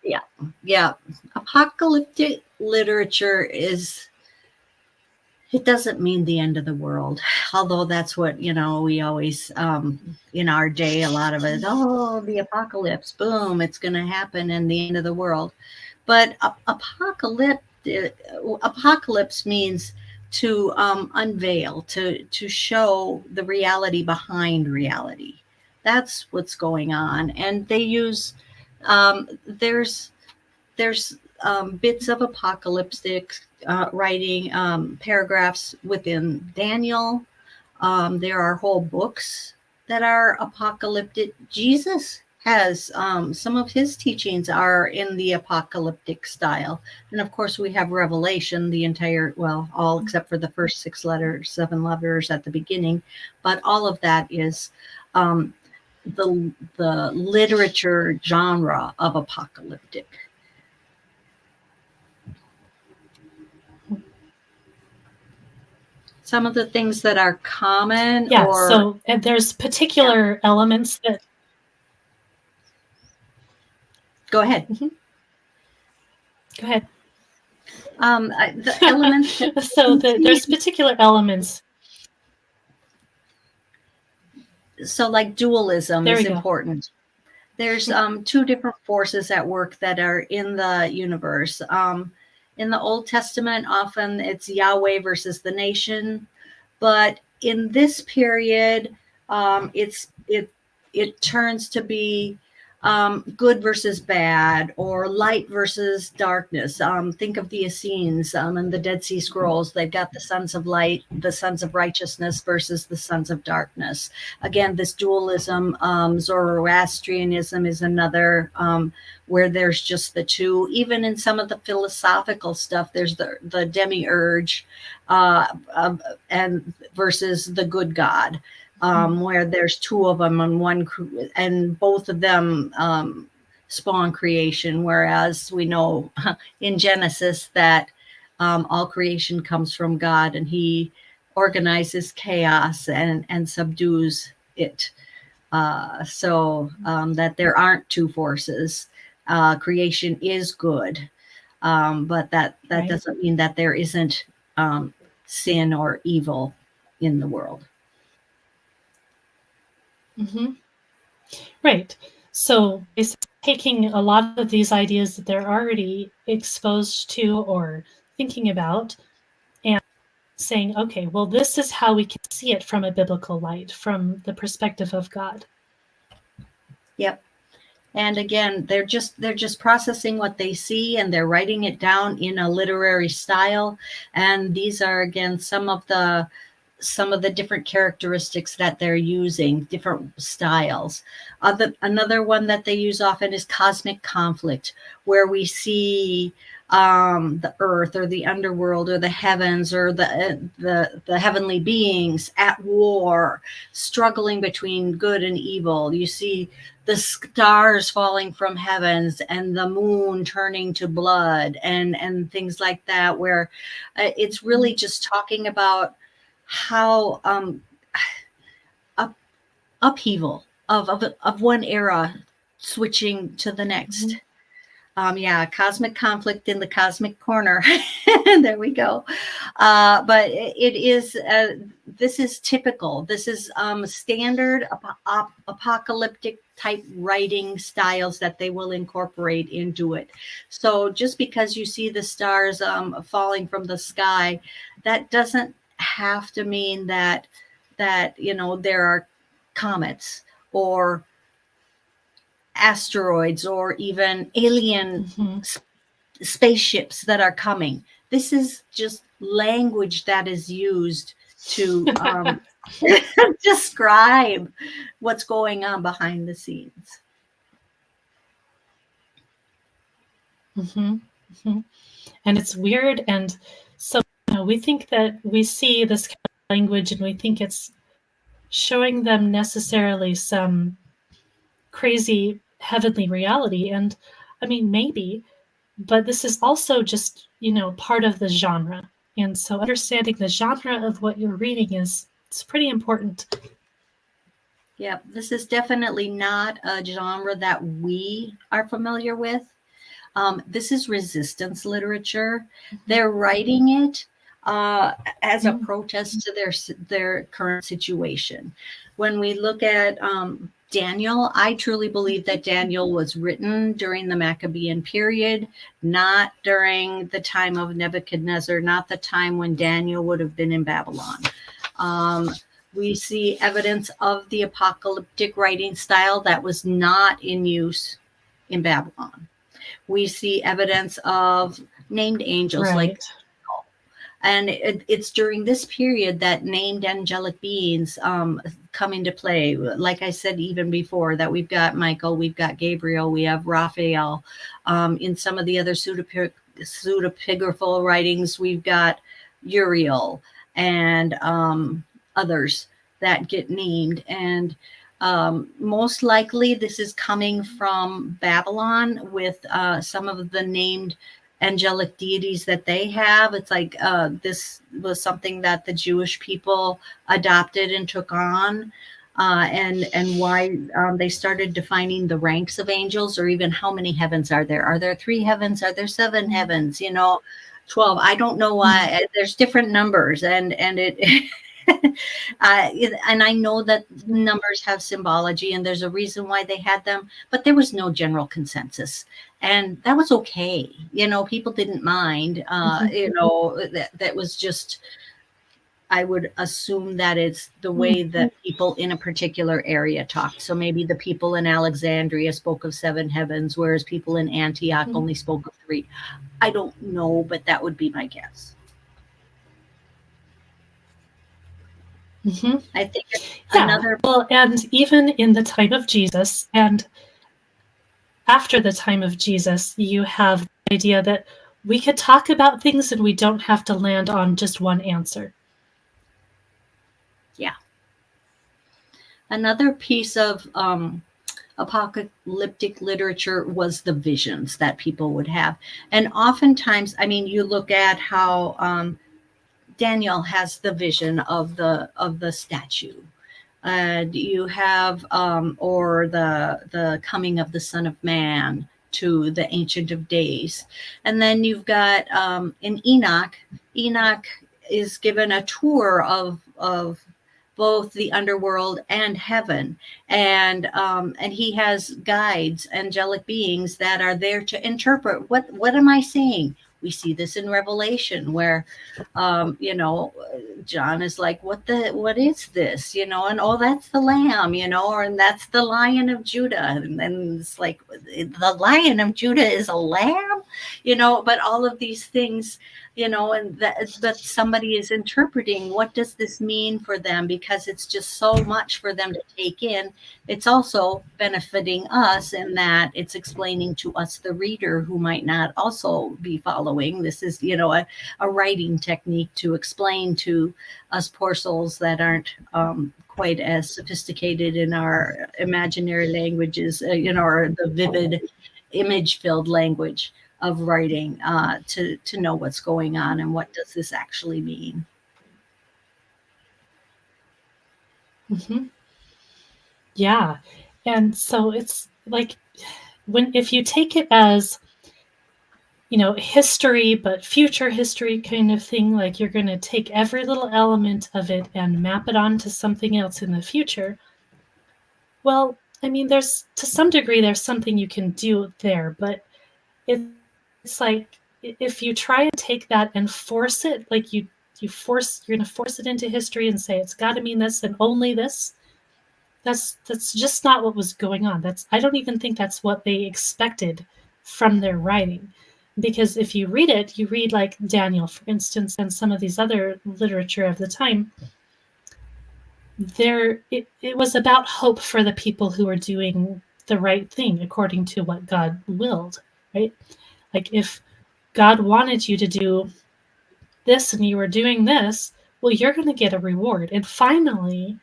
Yeah. Yeah. Apocalyptic literature it doesn't mean the end of the world, although that's what, we always, in our day, a lot of it, the apocalypse, boom, it's going to happen and the end of the world. But apocalypse means to unveil, to show the reality behind reality. That's what's going on. And they use, there's bits of apocalyptic writing, paragraphs within Daniel. There are whole books that are apocalyptic. Jesus has some of his teachings are in the apocalyptic style. And of course, we have Revelation, the entire, all except for the first 7 letters at the beginning. But all of that is the literature genre of apocalyptic. Some of the things that are common so there's particular elements that... Go ahead. Mm-hmm. Go ahead. The elements. So there's particular elements. So like dualism is important. There's 2 different forces at work that are in the universe. In the Old Testament, often it's Yahweh versus the nation. But in this period, it turns to be good versus bad, or light versus darkness. Think of the Essenes and the Dead Sea Scrolls. They've got the sons of light, the sons of righteousness versus the sons of darkness. Again, this dualism. Zoroastrianism is another where there's just the 2. Even in some of the philosophical stuff, there's the demiurge and versus the good God. Where there's 2 of them on one, and both of them spawn creation. Whereas we know in Genesis that all creation comes from God, and he organizes chaos and subdues it. So that there aren't 2 forces. Creation is good. But that Right. doesn't mean that there isn't sin or evil in the world. Mm-hmm. Right. So it's taking a lot of these ideas that they're already exposed to or thinking about and saying, okay, well, this is how we can see it from a biblical light, from the perspective of God. Yep. And again, they're just processing what they see, and they're writing it down in a literary style. And these are, again, some of the different characteristics that they're using, different styles. Another one that they use often is cosmic conflict, where we see the earth or the underworld or the heavens or the heavenly beings at war, struggling between good and evil. You see the stars falling from heavens and the moon turning to blood and things like that, where it's really just talking about how upheaval of one era switching to the next. Mm-hmm. Yeah, cosmic conflict in the cosmic corner. There we go. But it is, this is typical. This is standard apocalyptic type writing styles that they will incorporate into it. So just because you see the stars falling from the sky, that doesn't have to mean that there are comets or asteroids or even alien Mm-hmm. spaceships that are coming. This is just language that is used to describe what's going on behind the scenes. Mm-hmm. Mm-hmm. And it's weird. And so we think that we see this kind of language and we think it's showing them necessarily some crazy heavenly reality. And I mean, maybe, but this is also just, part of the genre. And so understanding the genre of what you're reading it's pretty important. Yeah, this is definitely not a genre that we are familiar with. This is resistance literature. They're writing it as a protest to their current situation. When we look at Daniel, I truly believe that Daniel was written during the Maccabean period, not during the time of Nebuchadnezzar, not the time when Daniel would have been in Babylon. We see evidence of the apocalyptic writing style that was not in use in Babylon. We see evidence of named angels, Right. and it's during this period that named angelic beings come into play. Like I said, even before that, we've got Michael, we've got Gabriel, we have Raphael. In some of the other pseudepigraphal writings, we've got Uriel and others that get named. And most likely this is coming from Babylon with some of the named angelic deities that they have. It's like this was something that the Jewish people adopted and took on. And why they started defining the ranks of angels, or even how many heavens are there? Are there 3 heavens? Are there 7 heavens? 12. I don't know why. There's different numbers, and it and I know that numbers have symbology and there's a reason why they had them, but there was no general consensus. And that was okay. People didn't mind. That was just, I would assume that it's the way that people in a particular area talked. So maybe the people in Alexandria spoke of 7 heavens, whereas people in Antioch only spoke of 3. I don't know, but that would be my guess. Mm-hmm. I think Yeah. another. Well, and even in the time of Jesus and after the time of Jesus, you have the idea that we could talk about things and we don't have to land on just one answer. Yeah. Another piece of apocalyptic literature was the visions that people would have. And oftentimes, I mean, you look at how Daniel has the vision of the statue. You have or the coming of the Son of Man to the Ancient of Days. And then you've got in Enoch. Enoch is given a tour of both the underworld and heaven, and he has guides, angelic beings that are there to interpret what am I seeing. We see this in Revelation, where John is like, what is this, and oh, that's the lamb, and that's the Lion of Judah, and then it's like, the Lion of Judah is a lamb, but all of these things, and that somebody is interpreting, what does this mean for them, because it's just so much for them to take in. It's also benefiting us in that it's explaining to us, the reader, who might not also be following. This is, a writing technique to explain to us poor souls that aren't quite as sophisticated in our imaginary languages, or the vivid image-filled language of writing, to know what's going on and what does this actually mean. Mm-hmm. Yeah. And so it's like, if you take it as, history, but future history kind of thing, like you're going to take every little element of it and map it onto something else in the future. Well, I mean, to some degree, there's something you can do there, but it's like, if you try and take that and force it, like you're going to force it into history and say, it's got to mean this and only this. That's just not what was going on. I don't even think that's what they expected from their writing. Because if you read like Daniel, for instance, and some of these other literature of the time, it was about hope for the people who were doing the right thing according to what God willed, right? Like, if God wanted you to do this and you were doing this, well, you're going to get a reward. And finally,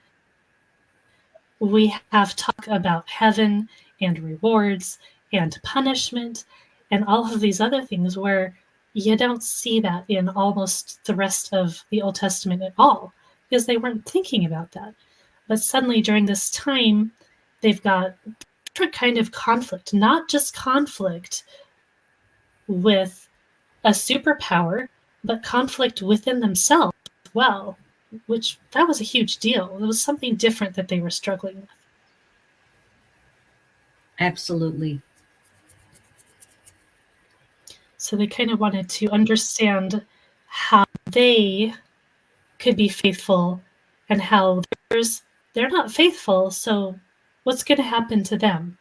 we have talk about heaven and rewards and punishment and all of these other things, where you don't see that in almost the rest of the Old Testament at all, because they weren't thinking about that. But suddenly during this time, they've got different kind of conflict, not just conflict with a superpower, but conflict within themselves as well, which that was a huge deal. It was something different that they were struggling with. Absolutely. So they kind of wanted to understand how they could be faithful and how they're not faithful. So what's going to happen to them?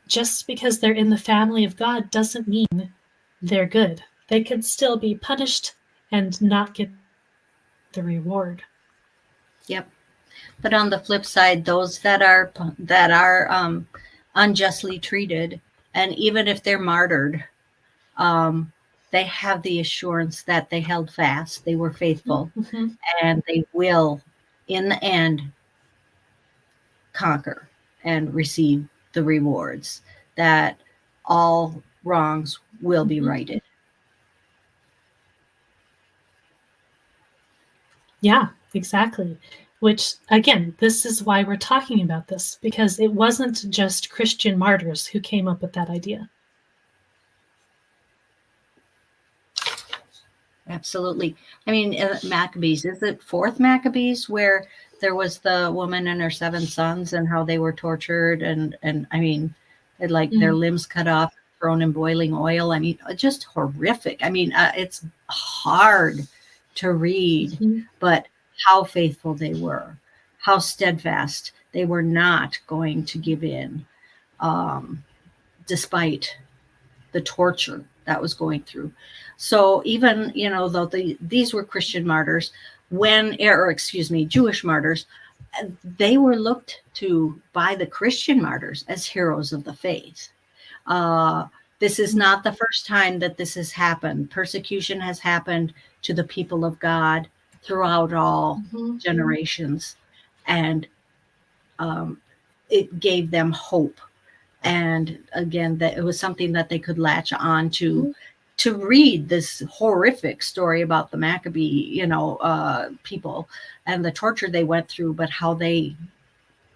Just because they're in the family of God doesn't mean they're good. They could still be punished and not get the reward. Yep. But on the flip side, those that are unjustly treated, and even if they're martyred, they have the assurance that they held fast, they were faithful, Mm-hmm. and they will, in the end, conquer and receive the rewards, that all wrongs will be righted. Yeah, exactly. Which, again, this is why we're talking about this, because it wasn't just Christian martyrs who came up with that idea. Absolutely. I mean, Maccabees, is it 4th Maccabees, where there was the woman and her 7 sons and how they were tortured, and I mean, like their limbs cut off, thrown in boiling oil. I mean, just horrific. I mean, it's hard to read, but how faithful they were, how steadfast they were, not going to give in, despite the torture that was going through. So even, though these were Christian martyrs, Jewish martyrs, they were looked to by the Christian martyrs as heroes of the faith. This is not the first time that this has happened. Persecution has happened to the people of God throughout all generations. And it gave them hope. And again, that it was something that they could latch on to read this horrific story about the Maccabee, people and the torture they went through, but how they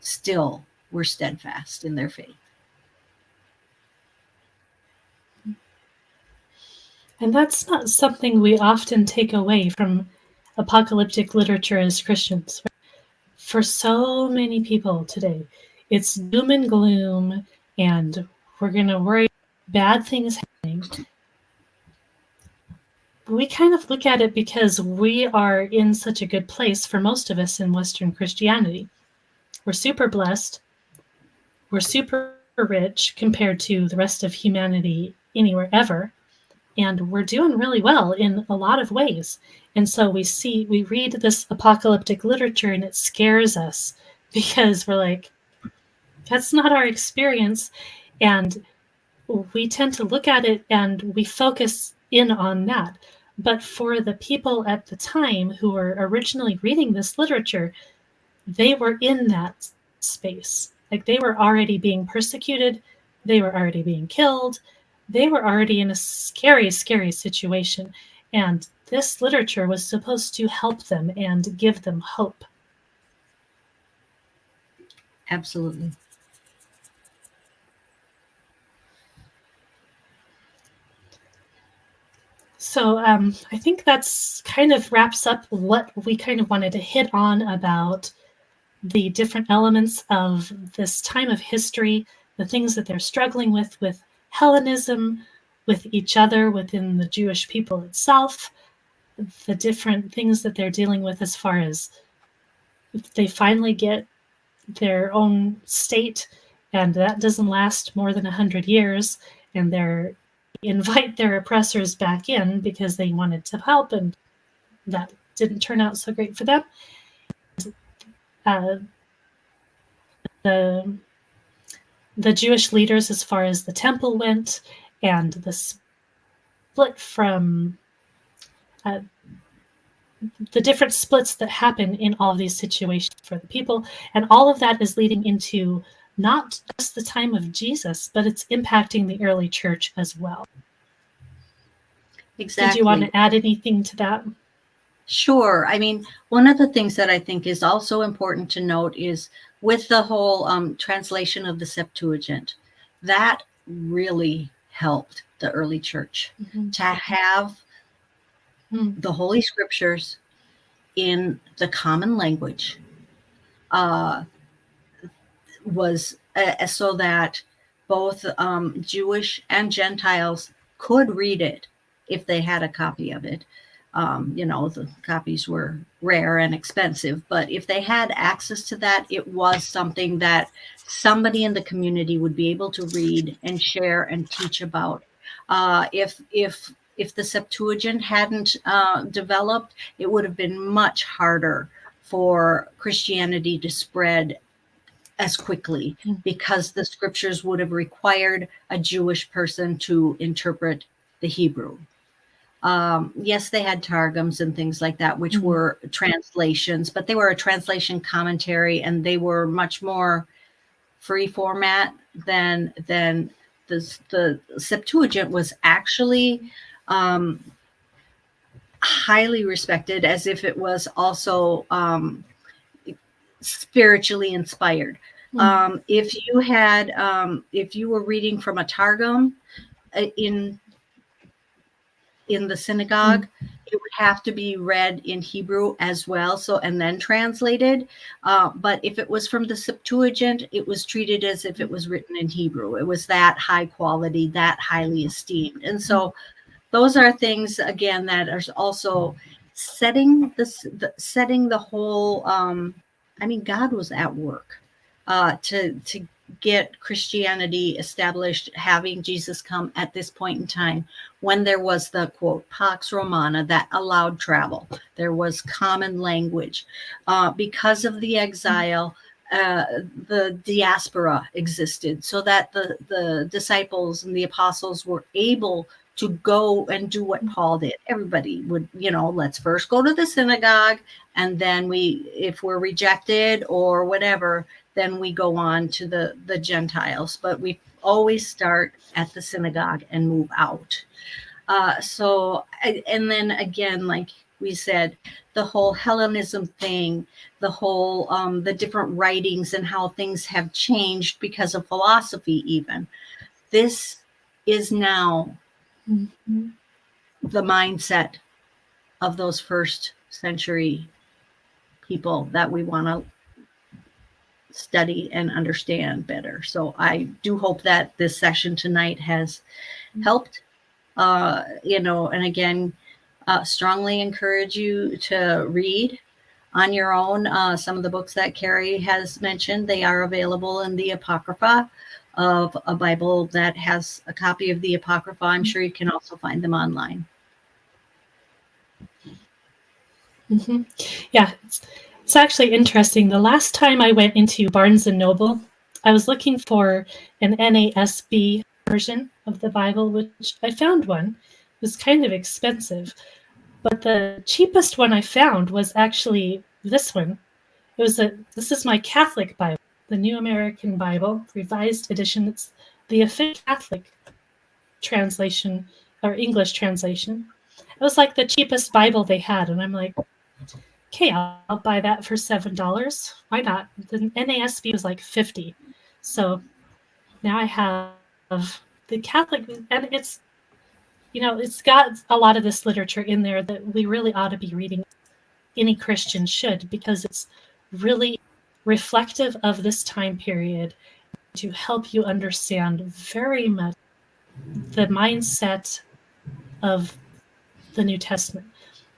still were steadfast in their faith. And that's not something we often take away from apocalyptic literature as Christians. For so many people today, it's doom and gloom, and we're going to worry bad things happening. We kind of look at it because we are in such a good place for most of us in Western Christianity. We're super blessed. We're super rich compared to the rest of humanity anywhere ever. And we're doing really well in a lot of ways. And so we read this apocalyptic literature and it scares us because we're like, that's not our experience. And we tend to look at it and we focus in on that. But for the people at the time who were originally reading this literature, they were in that space. Like they were already being persecuted, they were already being killed, they were already in a scary, scary situation. And this literature was supposed to help them and give them hope. Absolutely. So I think that's kind of wraps up what we kind of wanted to hit on about the different elements of this time of history, the things that they're struggling with Hellenism, with each other within the Jewish people itself, the different things that they're dealing with as far as they finally get their own state, and that doesn't last more than 100 years, and they invite their oppressors back in because they wanted to help, and that didn't turn out so great for them. Uh, the the Jewish leaders as far as the temple went, and the split from the different splits that happen in all of these situations for the people. And all of that is leading into not just the time of Jesus, but it's impacting the early church as well. Exactly. Did you want to add anything to that? Sure. I mean, one of the things that I think is also important to note is with the whole translation of the Septuagint, that really helped the early church to have the Holy Scriptures in the common language, was so that both Jewish and Gentiles could read it if they had a copy of it. The copies were rare and expensive, but if they had access to that, it was something that somebody in the community would be able to read and share and teach about. If the Septuagint hadn't developed, it would have been much harder for Christianity to spread as quickly because the scriptures would have required a Jewish person to interpret the Hebrew. Yes, they had targums and things like that, which were translations, but they were a translation commentary, and they were much more free format than the Septuagint was actually highly respected, as if it was also spiritually inspired. If you were reading from a targum in the synagogue, it would have to be read in Hebrew as well, and then translated. But if it was from the Septuagint, it was treated as if it was written in Hebrew. It was that high quality, that highly esteemed. And so those are things, again, that are also setting the whole. God was at work to get Christianity established, having Jesus come at this point in time when there was the quote Pax Romana that allowed travel. There was common language. Because of the exile, the diaspora existed, so that the disciples and the apostles were able to go and do what Paul did. Everybody would, let's first go to the synagogue, and then if we're rejected or whatever, then we go on to the Gentiles. But we always start at the synagogue and move out. And then again, like we said, the whole Hellenism thing, the whole, the different writings and how things have changed because of philosophy even. This is now the mindset of those first century people that we want to study and understand better. So I do hope that this session tonight has helped. And again, strongly encourage you to read on your own some of the books that Carrie has mentioned. They are available in the Apocrypha of a Bible that has a copy of the Apocrypha. I'm sure you can also find them online. Mm-hmm. Yeah, it's actually interesting. The last time I went into Barnes & Noble, I was looking for an NASB version of the Bible, which I found one. It was kind of expensive, but the cheapest one I found was actually this one. This is my Catholic Bible, the New American Bible, Revised Edition. It's the official Catholic translation or English translation. It was like the cheapest Bible they had, and I'm like, okay, I'll buy that for $7. Why not? The NASB was like $50. So now I have the Catholic, and it's got a lot of this literature in there that we really ought to be reading. Any Christian should, because it's really reflective of this time period to help you understand very much the mindset of the New Testament.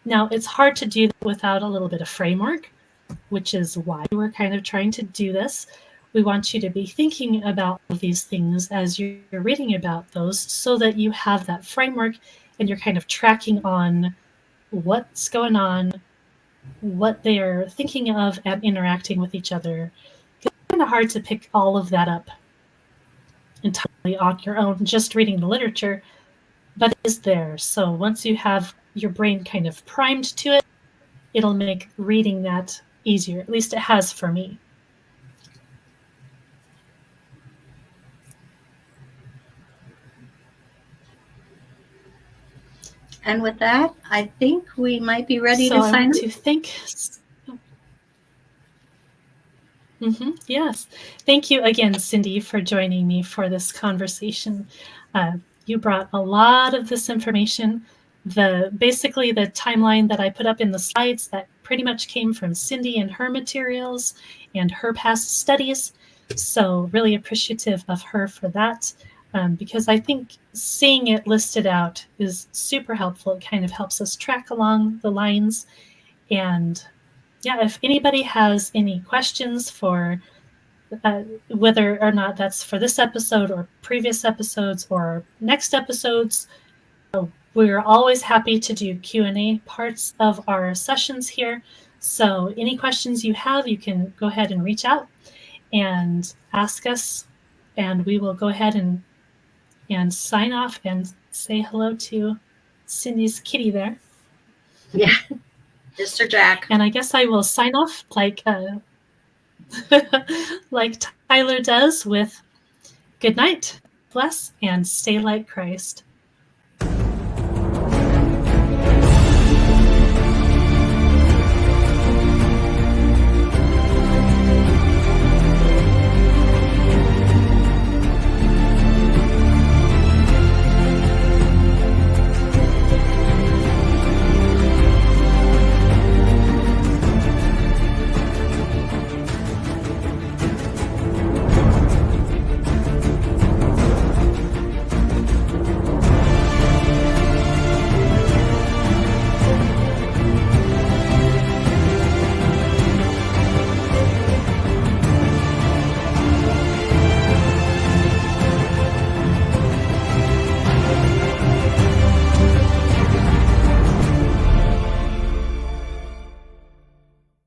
Now, it's hard to do that without a little bit of framework, which is why we're kind of trying to do this. We want you to be thinking about these things as you're reading about those so that you have that framework and you're kind of tracking on what's going on, what they're thinking of, and interacting with each other. It's kind of hard to pick all of that up entirely on your own, just reading the literature, but it is there. So once you have your brain kind of primed to it, it'll make reading that easier. At least it has for me. And with that, I think we might be ready So to I sign want up. to thank. Yes. Thank you again, Cindy, for joining me for this conversation. You brought a lot of this information. Basically the timeline that I put up in the slides, that pretty much came from Cindy and her materials and her past studies. So really appreciative of her for that, because I think seeing it listed out is super helpful. It kind of helps us track along the lines. And yeah, if anybody has any questions for whether or not that's for this episode or previous episodes or next episodes, we're always happy to do Q&A parts of our sessions here. So any questions you have, you can go ahead and reach out and ask us, and we will go ahead and sign off and say hello to Cindy's kitty there. Yeah, Mr. Jack. And I guess I will sign off like like Tyler does with good night, bless, and stay like Christ.